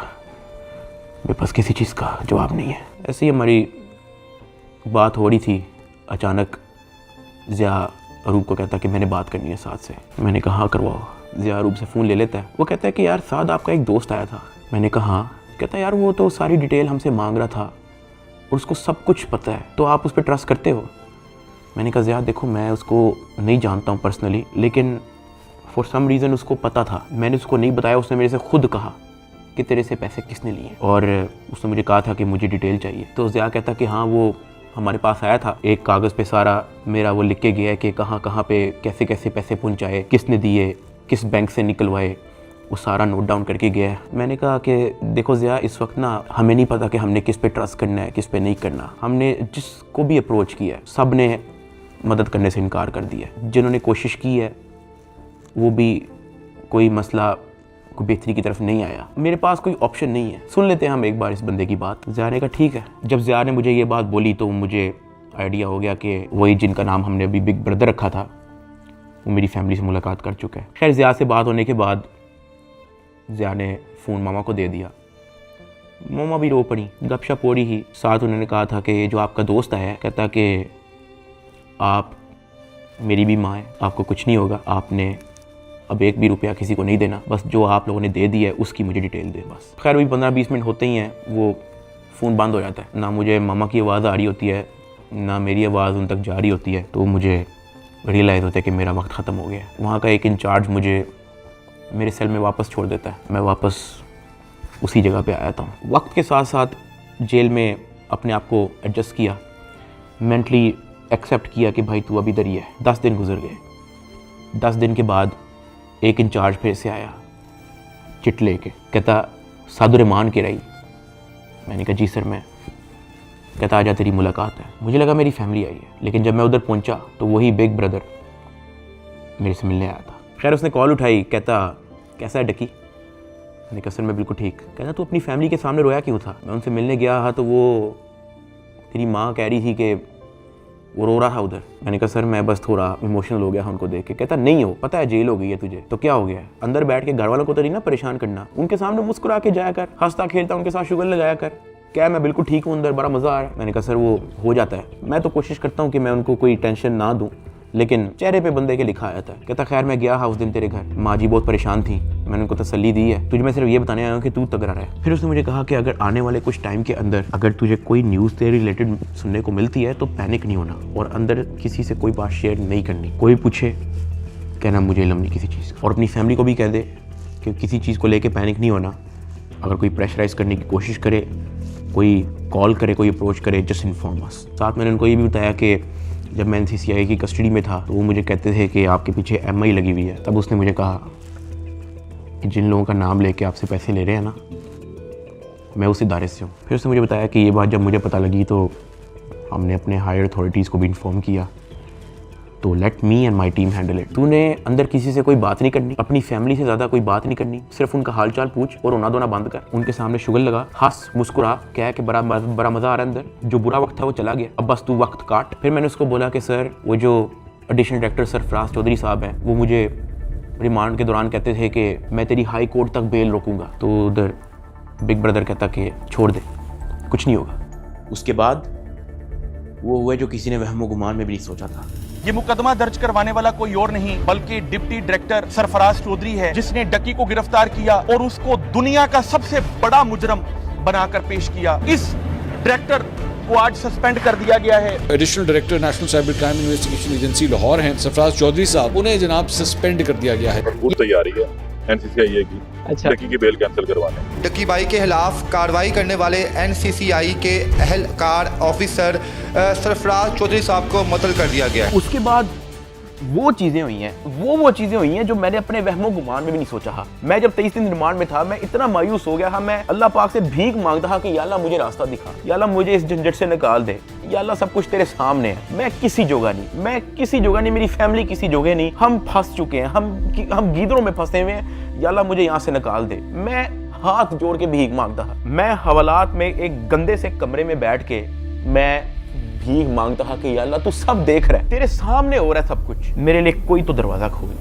मेरे पास किसी चीज़ का जवाब नहीं है। ऐसे ही हमारी बात हो रही थी, अचानक ज़िया अरूब को कहता कि मैंने बात करनी है साथ से। मैंने कहा हाँ करवाओ। ज़िया अरूब से फ़ोन ले लेता है। वो कहता है कि यार साथ आपका एक दोस्त आया था। मैंने कहा हाँ। कहता है यार वो तो सारी डिटेल हमसे मांग रहा था और उसको सब कुछ पता है, तो आप उस पर ट्रस्ट करते हो। मैंने कहा ज़िया देखो मैं उसको नहीं जानता हूँ पर्सनली, लेकिन फॉर सम रीज़न उसको पता था। मैंने उसको नहीं बताया, उसने मेरे से खुद कहा कि तेरे से पैसे किसने लिए, और उसने मुझे कहा था कि मुझे डिटेल चाहिए। तो ज़िया कहता कि हाँ वो हमारे पास आया था, एक कागज़ पे सारा मेरा वो लिख के गया है कि कहाँ कहाँ पे कैसे कैसे पैसे पहुँचाए, किसने दिए, किस बैंक से निकलवाए, वो सारा नोट डाउन करके गया है। मैंने कहा कि देखो ज़िया इस वक्त ना हमें नहीं पता कि हमने किस पे ट्रस्ट करना है, किस पे नहीं करना। हमने जिसको भी अप्रोच किया है सब ने मदद करने से इनकार कर दिया है। जिन्होंने कोशिश की है वो भी कोई मसला कोई बेहतरी की तरफ नहीं आया। मेरे पास कोई ऑप्शन नहीं है, सुन लेते हैं हम एक बार इस बंदे की बात। ज़िया ने कहा ठीक है। जब ज़िया ने मुझे ये बात बोली तो मुझे आइडिया हो गया कि वही जिनका नाम हमने अभी बिग ब्रदर रखा था वो मेरी फैमिली से मुलाकात कर चुका है। खैर ज़िया से बात होने के बाद ज़िया ने फ़ोन मामा को दे दिया। मामा भी रो पड़ी, गपशप हो रही ही। साथ उन्होंने कहा था कि जो आपका दोस्त आया है कहता कि आप मेरी भी माँ है, आपको कुछ नहीं होगा, आपने अब 1 भी रुपया किसी को नहीं देना, बस जो आप लोगों ने दे दिया है उसकी मुझे डिटेल दे बस। खैर वही 15-20 मिनट होते ही हैं वो फ़ोन बंद हो जाता है। ना मुझे मामा की आवाज़ आ रही होती है, ना मेरी आवाज़ उन तक जा रही होती है। तो मुझे रियलाइज़ होता है कि मेरा वक्त ख़त्म हो गया। वहाँ का एक इंचार्ज मुझे मेरे सेल में वापस छोड़ देता है। मैं वापस उसी जगह पे आ जाता हूँ। वक्त के साथ साथ जेल में अपने आप को एडजस्ट किया, मेंटली एक्सेप्ट किया कि भाई तू अभी इधर ही है। 10 दिन गुजर गए। 10 दिन के बाद एक इंचार्ज फिर से आया चिट लेके, कहता साधु रहमान के रही। मैंने कहा जी सर मैं। कहता आजा तेरी मुलाकात है। मुझे लगा मेरी फैमिली आई है, लेकिन जब मैं उधर पहुंचा तो वही बिग ब्रदर मेरे से मिलने आया था। खैर उसने कॉल उठाई, कहता कैसा है डकी। मैंने कहा सर मैं बिल्कुल ठीक। कहता तू अपनी फैमिली के सामने रोया क्यों था। मैं उनसे मिलने गया तो वो तेरी माँ कह रही थी कि वो रो रहा था उधर। मैंने कहा सर मैं बस थोड़ा इमोशनल हो गया उनको देख के। कहता नहीं हो, पता है जेल हो गई है तुझे तो क्या हो गया है, अंदर बैठ के घर वालों को तो नहीं ना परेशान करना, उनके सामने मुस्कुरा के जाया कर, हंसता खेलता उनके साथ शुगर लगाया कर। क्या मैं बिल्कुल ठीक हूँ, अंदर बड़ा मज़ा आ रहा है। मैंने कहा सर वो हो जाता है, मैं तो कोशिश करता हूँ कि मैं उनको कोई टेंशन ना दूँ, लेकिन चेहरे पे बंदे के लिखा आया था। कहता खैर मैं गया उस दिन तेरे घर, माँ जी बहुत परेशान थी, मैंने उनको तसल्ली दी है, तुझे मैं सिर्फ ये बताने आया हूँ कि तू तगड़ा रहे। फिर उसने मुझे कहा कि अगर आने वाले कुछ टाइम के अंदर अगर तुझे कोई न्यूज़ तेरे रिलेटेड सुनने को मिलती है तो पैनिक नहीं होना और अंदर किसी से कोई बात शेयर नहीं करनी। कोई पूछे कहना मुझे इल्म नहीं किसी चीज़, और अपनी फैमिली को भी कह दे कि किसी चीज़ को लेकर पैनिक नहीं होना। अगर कोई प्रेशराइज करने की कोशिश करे, कोई कॉल करे, कोई अप्रोच करे, जस्ट इन्फॉर्म अस। साथ मैंने उनको ये भी बताया कि जब मैं NCCI की कस्टडी में था तो वो मुझे कहते थे कि आपके पीछे MI लगी हुई है। तब उसने मुझे कहा कि जिन लोगों का नाम लेके आपसे पैसे ले रहे हैं ना, मैं उस इदारे से हूँ। फिर उसने मुझे बताया कि ये बात जब मुझे पता लगी तो हमने अपने हायर अथॉरिटीज़ को भी इन्फॉर्म किया, तो let me and my team handle it. तूने अंदर किसी से कोई बात नहीं करनी, अपनी फैमिली से ज़्यादा कोई बात नहीं करनी, सिर्फ उनका हाल चाल पूछ और रोना धोना बंद कर, उनके सामने शुगर लगा, हंस मुस्कुरा, कह के बड़ा मज़ा आ रहा है अंदर, जो बुरा वक्त था वो चला गया, अब बस तू वक्त काट। फिर मैंने उसको बोला कि सर वो जो एडिशनल डायरेक्टर सरफराज चौधरी साहब हैं वो मुझे रिमांड के दौरान कहते थे कि मैं तेरी हाई कोर्ट तक बेल रोकूंगा। तो उधर बिग ब्रदर कहता कि छोड़ दे, कुछ नहीं होगा। उसके बाद वो हुआ जो किसी ने वहमो गुमान में भी नहीं सोचा था। ये मुकदमा दर्ज करवाने वाला कोई और नहीं बल्कि डिप्टी डायरेक्टर सरफराज चौधरी है, जिसने डकी को गिरफ्तार किया और उसको दुनिया का सबसे बड़ा मुजरम बनाकर पेश किया। इस डायरेक्टर को आज सस्पेंड कर दिया गया है। Additional director national cyber crime investigation agency Lahore हैं सरफराज चौधरी साहब, उन्हें जनाब सस्पेंड कर दिया गया है। पूरी तैयारी है NCCI की डकी की बेल कैंसिल करवाने। डकी भाई के खिलाफ कार्रवाई करने वाले NCCI के अहलकार ऑफिसर सरफराज चौधरी साहब को मुअत्तल कर दिया गया है। उसके बाद वो चीज़ें हुई हैं, वो चीज़ें हुई हैं जो मैंने अपने वहमो गुमान में भी नहीं सोचा था। मैं जब 23 दिन रिमांड में था मैं इतना मायूस हो गया था, मैं अल्लाह पाक से भीख मांगता था कि या अल्लाह मुझे रास्ता दिखा, या अल्लाह मुझे इस झंझट से निकाल दे, या अल्लाह सब कुछ तेरे सामने है, मैं किसी जोगा नहीं, मेरी फैमिली किसी जोगे नहीं, हम फंस चुके हैं, हम गीदड़ों में फंसे हुए हैं, या अल्लाह मुझे यहाँ से निकाल दे। मैं हाथ जोड़ के भीख मांगता था। मैं हवालात में एक गंदे से कमरे में बैठ के मैं भीख मांगता था कि या अल्लाह तू सब देख रहा है, तेरे सामने हो रहा है सब कुछ, मेरे लिए कोई तो दरवाजा खोल,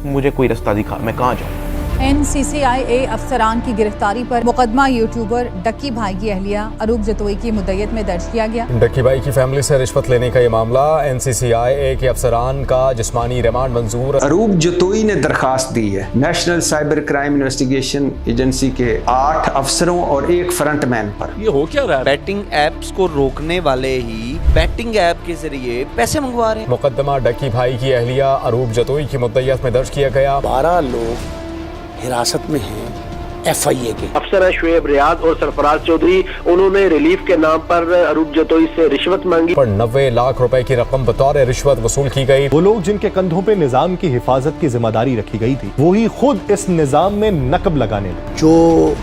मुझे कोई रास्ता दिखा, मैं कहाँ जाऊँ। NCCI अफसरान की गिरफ्तारी पर मुकदमा यूट्यूबर डक्की भाई की अहलिया अरूब जतोई की मुद्दत में दर्ज किया गया। डक्की भाई की फैमिली से रिश्वत लेने का ये मामला, NCCI के अफसरान का जिस्मानी रिमांड मंजूर। अरूब जतोई ने दरखास्त दी है national cyber crime investigation agency के 8 अफसरों और 1 फ्रंटमैन पर। ये हो क्या रहा है? बैटिंग एप्स को रोकने वाले ही बैटिंग ऐप के जरिए पैसे मंगवा रहे हैं। मुकदमा डक्की भाई की अहलिया अरूब जतोई की मुद्दत में दर्ज किया गया। 12 लोग हिरासत में हैं FIA के। अफसर शुएब रियाद और सरफराज चौधरी, उन्होंने रिलीफ के नाम पर अरूब जतोई से रिश्वत मांगी पर 90 लाख रुपए की रकम बतौर रिश्वत वसूल की गई। वो लोग जिनके कंधों पे निजाम की हिफाजत की जिम्मेदारी रखी गई थी, वही खुद इस निजाम में नकब लगाने लगे। जो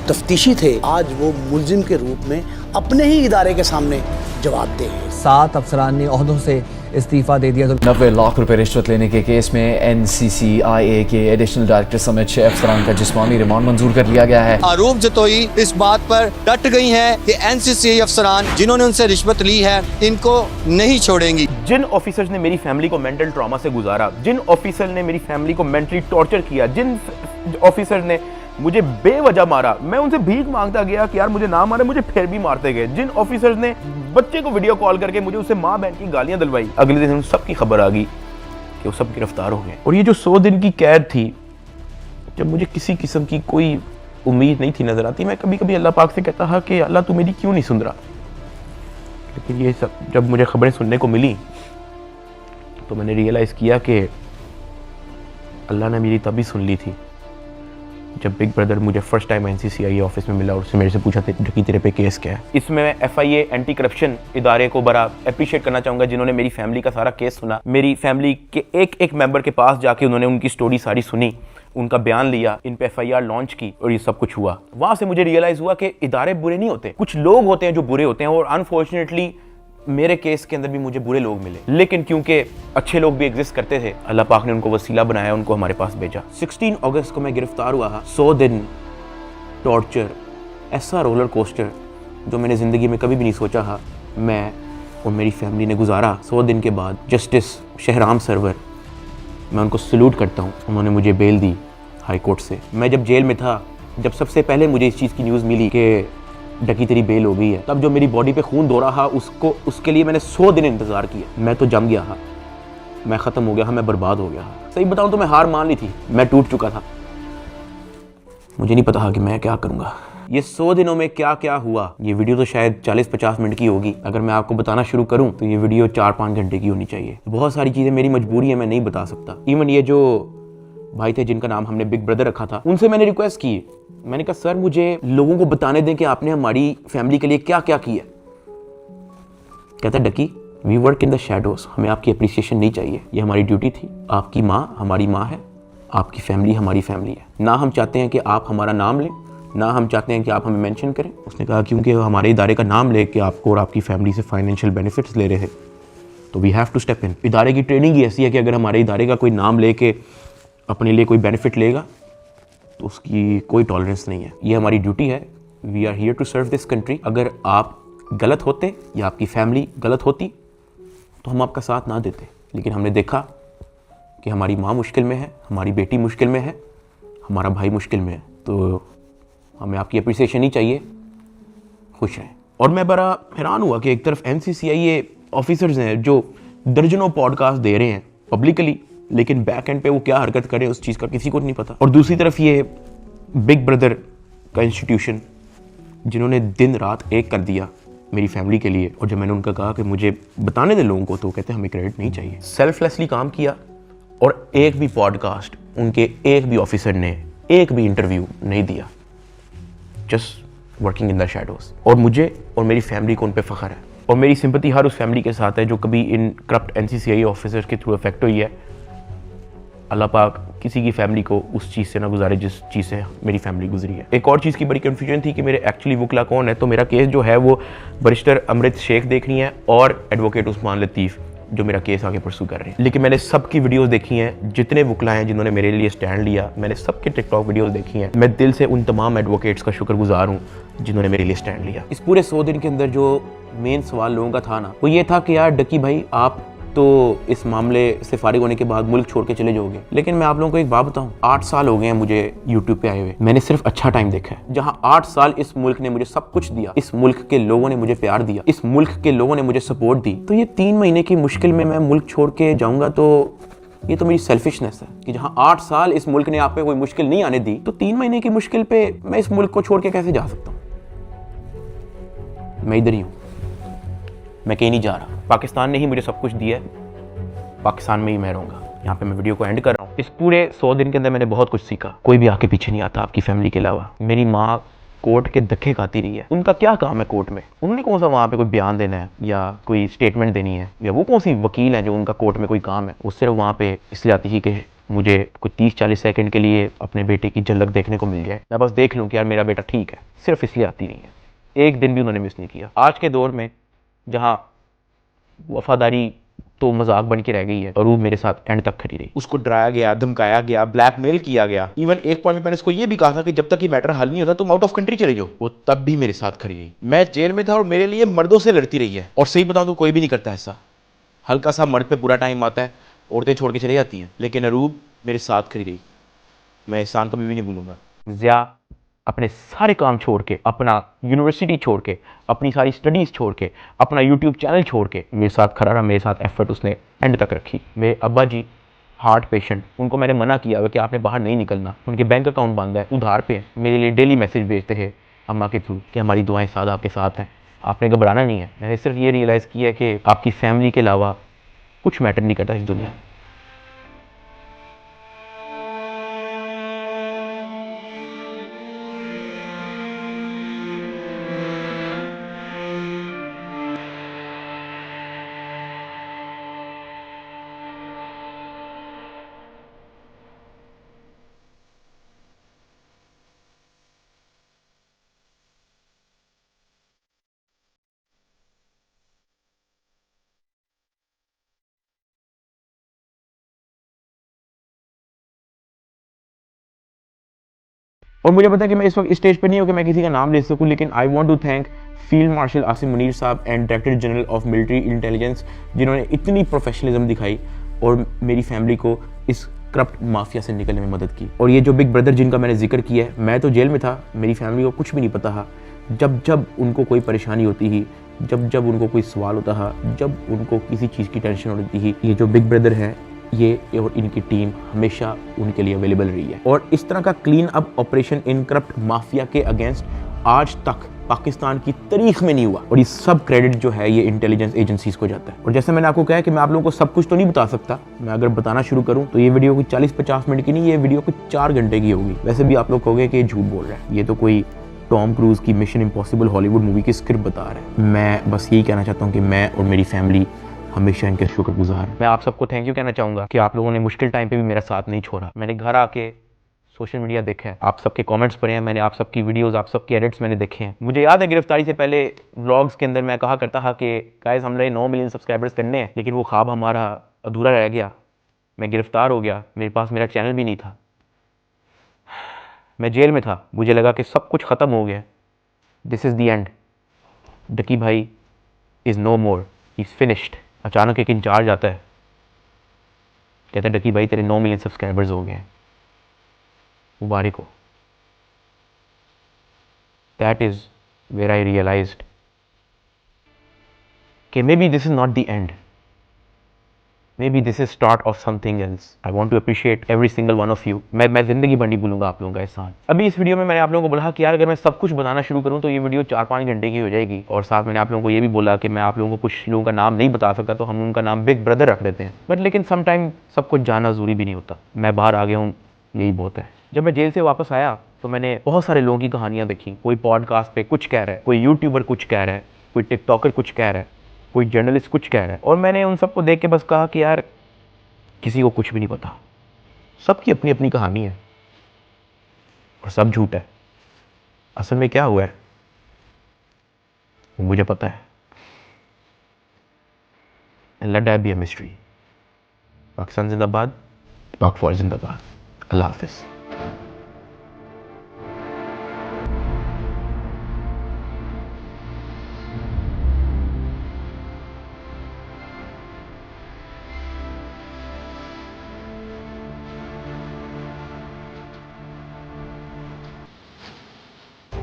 तफ्तीशी थे आज वो मुलजिम के रूप में अपने ही इदारे के सामने जवाबदेह हैं। 7 अफसरान ने ओहदों से इस्तीफा दे दिया। 90 लाख रुपए रिश्वत लेने के केस में NCCI के एडिशनल डायरेक्टर समेत 6 अफसरान का जिस्मानी रिमांड मंजूर कर लिया गया है। अरूब जतोई इस बात पर डट गई हैं कि NCCI अफसरान जिन्होंने उनसे रिश्वत ली है इनको नहीं छोड़ेंगी। जिन ऑफिसर्स ने मेरी फैमिली को मेंटल ट्रॉमा से गुजारा, जिन ऑफिसर ने मेरी फैमिली को मेंटली टॉर्चर किया, जिन ऑफिसर ने मुझे बेवजह मारा, मैं उनसे भीख मांगता गया कि यार मुझे ना मारे, मुझे फिर भी मारते गए। जिन ऑफिसर्स ने बच्चे को वीडियो कॉल करके मुझे उससे माँ बहन की गालियां दिलवाई, अगले दिन उन सब की खबर आ गई कि वो सब गिरफ्तार हो गए। और ये जो 100 दिन की कैद थी, जब मुझे किसी किस्म की कोई उम्मीद नहीं थी नजर आती, मैं कभी कभी अल्लाह पाक से कहता था कि अल्लाह तू मेरी क्यों नहीं सुन रहा। लेकिन ये सब जब मुझे खबरें सुनने को मिली तो मैंने रियलाइज़ किया कि अल्लाह ने मेरी तभी सुन ली थी जब बिग ब्रदर मुझे फर्स्ट टाइम NCCI ऑफिस में मिला और उससे मेरे से पूछा कि तेरे पे केस क्या है। इसमें मैं FIA एंटी करप्शन इदारे को बड़ा अप्रिशिएट करना चाहूँगा, जिन्होंने मेरी फैमिली का सारा केस सुना, मेरी फैमिली के एक मेंबर के पास जाके उन्होंने उनकी स्टोरी सारी सुनी, उनका बयान लिया, इन पे FIR लॉन्च की और ये सब कुछ हुआ। वहां से मुझे रियलाइज हुआ कि इदारे बुरे नहीं होते, कुछ लोग होते हैं जो बुरे होते हैं। और अनफॉर्चुनेटली मेरे केस के अंदर भी मुझे बुरे लोग मिले, लेकिन क्योंकि अच्छे लोग भी एग्जिस्ट करते थे, अल्लाह पाक ने उनको वसीला बनाया, उनको हमारे पास भेजा। 16 अगस्त को मैं गिरफ्तार हुआ। 100 दिन टॉर्चर, ऐसा रोलर कोस्टर जो मैंने ज़िंदगी में कभी भी नहीं सोचा था मैं और मेरी फैमिली ने गुजारा। 100 दिन के बाद जस्टिस शहराम सरवर, मैं उनको सल्यूट करता हूँ, उन्होंने मुझे बेल दी हाई कोर्ट से। मैं जब जेल में था, जब सबसे पहले मुझे इस चीज़ की न्यूज़ मिली कि डकी तेरी बेल हो गई है, तब जो मेरी बॉडी पे खून दौड़ा था उसके लिए मैंने 100 दिन इंतज़ार किया। मैं तो जम गया था, मैं ख़त्म हो गया था, मैं बर्बाद हो गया था। सही बताऊँ तो मैं हार मान ली थी, मैं टूट चुका था। मुझे नहीं पता कि मैं क्या करूँगा। ये 100 दिनों में क्या क्या हुआ, ये वीडियो तो शायद 40-50 मिनट की होगी। अगर मैं आपको बताना शुरू करूं तो ये वीडियो 4-5 घंटे की होनी चाहिए। बहुत सारी चीज़ें मेरी मजबूरी है, मैं नहीं बता सकता। इवन ये जो भाई थे जिनका नाम हमने बिग ब्रदर रखा था, उनसे मैंने रिक्वेस्ट की, मैंने कहा सर मुझे लोगों को बताने दें कि आपने हमारी फैमिली के लिए क्या क्या किया। कहता Ducky, we work in the shadows, हमें आपकी अप्रिसिएशन नहीं चाहिए, ये हमारी ड्यूटी थी। आपकी माँ हमारी माँ है, आपकी फैमिली हमारी फैमिली है। ना हम चाहते हैं कि आप हमारा नाम लें, ना हम चाहते हैं कि आप हमें मेंशन करें। उसने कहा क्योंकि हमारे इदारे का नाम लेके आपको और आपकी फैमिली से फाइनेंशियल बेनिफिट्स ले रहे थे, तो we have to step in. इदारे की ट्रेनिंग ही ऐसी है कि अगर हमारे इदारे का कोई नाम लेके अपने लिए कोई बेनिफिट लेगा तो उसकी कोई टॉलरेंस नहीं है। ये हमारी ड्यूटी है, we are here to serve this country. अगर आप गलत होते या आपकी फैमिली गलत होती तो हम आपका साथ ना देते, लेकिन हमने देखा कि हमारी माँ मुश्किल में है, हमारी बेटी मुश्किल में है, हमारा भाई मुश्किल में है, तो हमें आपकी अप्रिसिएशन ही चाहिए, खुश रहें। और मैं बड़ा हैरान हुआ कि एक तरफ NCCIA ऑफिसर्स हैं जो दर्जनों पॉडकास्ट दे रहे हैं पब्लिकली, लेकिन बैक एंड पे वो क्या हरकत करे उस चीज़ का किसी को नहीं पता। और दूसरी तरफ ये बिग ब्रदर का इंस्टीट्यूशन जिन्होंने दिन रात एक कर दिया मेरी फैमिली के लिए। और जब मैंने उनका कहा कि मुझे बताने दे लोगों को, तो कहते हमें क्रेडिट नहीं चाहिए। सेल्फलेसली काम किया और एक भी पॉडकास्ट उनके एक भी ऑफिसर ने एक भी इंटरव्यू नहीं दिया, just working in the shadows. और मुझे और मेरी फैमिली को उन पे फ़ख्र है, और मेरी सिंपैथी हर उस फैमिली के साथ है जो कभी इन करप्ट NCCIA ऑफिसर्स के थ्रू अफेक्ट हुई है। अल्लाह पाक किसी की फैमिली को उस चीज़ से ना गुजारे जिस चीज़ से मेरी फैमिली गुजरी है। एक और चीज़ की बड़ी कन्फ्यूजन थी कि मेरे एक्चुअली वकला कौन है। तो मेरा केस जो है वो बैरिस्टर अमृत शेख देख रही हैं और एडवोकेट उस्मान लतीफ़ जो मेरा केस आगे परसू कर रहे हैं। लेकिन मैंने सबकी वीडियोस देखी हैं, जितने वकला हैं जिन्होंने मेरे लिए स्टैंड लिया, मैंने सबके टिकटॉक वीडियोस देखी हैं। मैं दिल से उन तमाम एडवोकेट्स का शुक्रगुजार हूँ जिन्होंने मेरे लिए स्टैंड लिया। इस पूरे 100 दिन के अंदर जो मेन सवाल लोगों का था ना, वो ये था कि यार डकी भाई आप तो इस मामले से फारिग होने के बाद मुल्क छोड़ के चले जाओगे। लेकिन मैं आप लोगों को एक बात बताऊं, 8 साल हो गए हैं मुझे यूट्यूब पे आए हुए, मैंने सिर्फ अच्छा टाइम देखा है। जहां 8 साल इस मुल्क ने मुझे सब कुछ दिया, इस मुल्क के लोगों ने मुझे प्यार दिया, इस मुल्क के लोगों ने मुझे सपोर्ट दी, तो ये 3 महीने की मुश्किल में मैं मुल्क छोड़ के जाऊंगा तो ये तो मेरी सेल्फिशनेस है कि जहां 8 साल इस मुल्क ने आप पे कोई मुश्किल नहीं आने दी, तो 3 महीने की मुश्किल पे मैं इस मुल्क को छोड़ के कैसे जा सकता हूँ। मैं इधर ही हूँ, मैं कहीं नहीं जा रहा। पाकिस्तान ने ही मुझे सब कुछ दिया है, पाकिस्तान में ही मैं रहूँगा। यहाँ पे मैं वीडियो को एंड कर रहा हूँ। इस पूरे 100 दिन के अंदर मैंने बहुत कुछ सीखा। कोई भी आके पीछे नहीं आता आपकी फैमिली के अलावा। मेरी माँ कोर्ट के धक्के खाती रही है, उनका क्या काम है कोर्ट में? उन्होंने कौन सा वहाँ पे कोई बयान देना है या कोई स्टेटमेंट देनी है, या वो कौन सी वकील है जो उनका कोर्ट में कोई काम है? वो सिर्फ वहाँ पे इसलिए आती थी कि मुझे कोई 30-40 सेकंड के लिए अपने बेटे की झलक देखने को मिल जाए, मैं बस देख लूँ कि यार मेरा बेटा ठीक है। सिर्फ इसलिए आती नहीं है, एक दिन भी उन्होंने मिस नहीं किया। आज के दौर में जहाँ वफादारी तो मजाक बन के रह गई है, और वो मेरे साथ एंड तक खड़ी रही। उसको डराया गया, धमकाया गया, ब्लैकमेल किया गया। इवन एक पॉइंट में मैंने उसको ये भी कहा था कि जब तक ये मैटर हल नहीं होता तुम आउट ऑफ कंट्री चले जाओ, वो तब भी मेरे साथ खड़ी रही। मैं जेल में था और मेरे लिए मर्दों से लड़ती रही है, और सही बताऊं तो कोई भी नहीं करता ऐसा। हल्का सा मर्द पे पूरा टाइम आता है, औरतें छोड़ के चली जाती हैं, लेकिन अरूब मेरे साथ खड़ी रही। मैं एहसान कभी भी नहीं भूलूंगा। ज़िया अपने सारे काम छोड़ के, अपना यूनिवर्सिटी छोड़ के, अपनी सारी स्टडीज़ छोड़ के, अपना यूट्यूब चैनल छोड़ के मेरे साथ खड़ा रहा, मेरे साथ एफर्ट उसने एंड तक रखी। मेरे अब्बा जी हार्ट पेशेंट, उनको मैंने मना किया कि आपने बाहर नहीं निकलना, उनके बैंक अकाउंट बंद है, उधार पे है। मेरे लिए डेली मैसेज भेजते थे अम्मा के थ्रू कि हमारी दुआएं सादा आपके साथ हैं, आपने घबराना नहीं है। मैंने सिर्फ ये रियलाइज़ किया कि आपकी फैमिली के अलावा कुछ मैटर नहीं करता इस दुनिया में। और मुझे पता है कि मैं इस वक्त इस स्टेज पे नहीं हूँ कि मैं किसी का नाम ले सकूँ, लेकिन I want to thank field marshal Asim Munir साहब and director general of military intelligence, जिन्होंने इतनी प्रोफेशनलिज्म दिखाई और मेरी फैमिली को इस करप्ट माफिया से निकलने में मदद की। और ये जो बिग ब्रदर जिनका मैंने जिक्र किया है, मैं तो जेल में था, मेरी फैमिली को कुछ भी नहीं पता था। जब जब उनको कोई परेशानी होती ही, जब जब उनको कोई सवाल होता है, जब उनको किसी चीज़ की टेंशन होती ही, ये जो बिग ब्रदर हैं ये और इनकी टीम हमेशा उनके लिए अवेलेबल रही है। और इस तरह का clean up operation in corrupt mafia के अगेंस्ट आज तक पाकिस्तान की तारीख में नहीं हुआ। और ये सब क्रेडिट जो है ये इंटेलिजेंस एजेंसीज को जाता है। और जैसे मैंने आपको कहा कि मैं आप लोगों को सब कुछ तो नहीं बता सकता, मैं अगर बताना शुरू करूं तो ये वीडियो कोई 40-50 मिनट की नहीं, ये वीडियो कुछ 4 घंटे की होगी। वैसे भी आप लोग कहोगे कि ये झूठ बोल रहा है, ये तो कोई टॉम क्रूज की मिशन इम्पॉसिबल हॉलीवुड मूवी की स्क्रिप्ट बता रहा है। मैं बस यही कहना चाहता हूँ कि मैं और मेरी फैमिली हमेशा इनके शुक्रगुजार। मैं आप सबको थैंक यू कहना चाहूँगा कि आप लोगों ने मुश्किल टाइम पे भी मेरा साथ नहीं छोड़ा। मैंने घर आके सोशल मीडिया देखा है, आप सबके कमेंट्स पढ़े हैं, मैंने आप सबकी वीडियोस, आप सबके एडिट्स मैंने देखे हैं। मुझे याद है गिरफ्तारी से पहले व्लॉग्स के अंदर मैं कहा करता था कि गाइस हमने 9 मिलियन सब्सक्राइबर्स करने हैं, लेकिन वो ख्वाब हमारा अधूरा रह गया। मैं गिरफ्तार हो गया, मेरे पास मेरा चैनल भी नहीं था, मैं जेल में था, मुझे लगा कि सब कुछ ख़त्म हो गया। This is the end, Ducky भाई is no more, he is finished. अचानक एक इंचार्ज आता है, कहता है डकी भाई तेरे 9 मिलियन सब्सक्राइबर्स हो गए हैं, मुबारक हो। That is where I realised कि maybe this is not the end, maybe this is start of something else. I want to appreciate every single one of you. मैं जिंदगी भर नहीं भूलूंगा आप लोगों का एहसान। अभी इस वीडियो में मैंने आप लोगों को बोला कि यार अगर मैं सब कुछ बताना शुरू करूं तो ये वीडियो 4-5 घंटे की हो जाएगी। और साथ मैंने आप लोगों को ये भी बोला कि मैं आप लोगों को कुछ लोगों का नाम नहीं बता सकता, तो हम उनका नाम बिग ब्रदर रख देते हैं। बट लेकिन समटाइम सब कुछ जानना ज़रूरी भी नहीं होता। मैं बाहर आ गया हूँ, यही बहुत है। जब मैं जेल से वापस आया तो मैंने बहुत सारे लोगों की कहानियाँ देखी। कोई पॉडकास्ट पे कुछ कह रहा है, कोई यूट्यूबर कुछ कह रहा है, कोई टिकटॉकर कुछ कह रहा है, कोई जर्नलिस्ट कुछ कह रहा है। और मैंने उन सबको देख के बस कहा कि यार किसी को कुछ भी नहीं पता, सबकी अपनी अपनी कहानी है और सब झूठ है। असल में क्या हुआ है वो मुझे पता है। And let that be a mystery. Pakistan जिंदाबाद, पाक फौज जिंदाबाद। अल्लाह हाफिज़।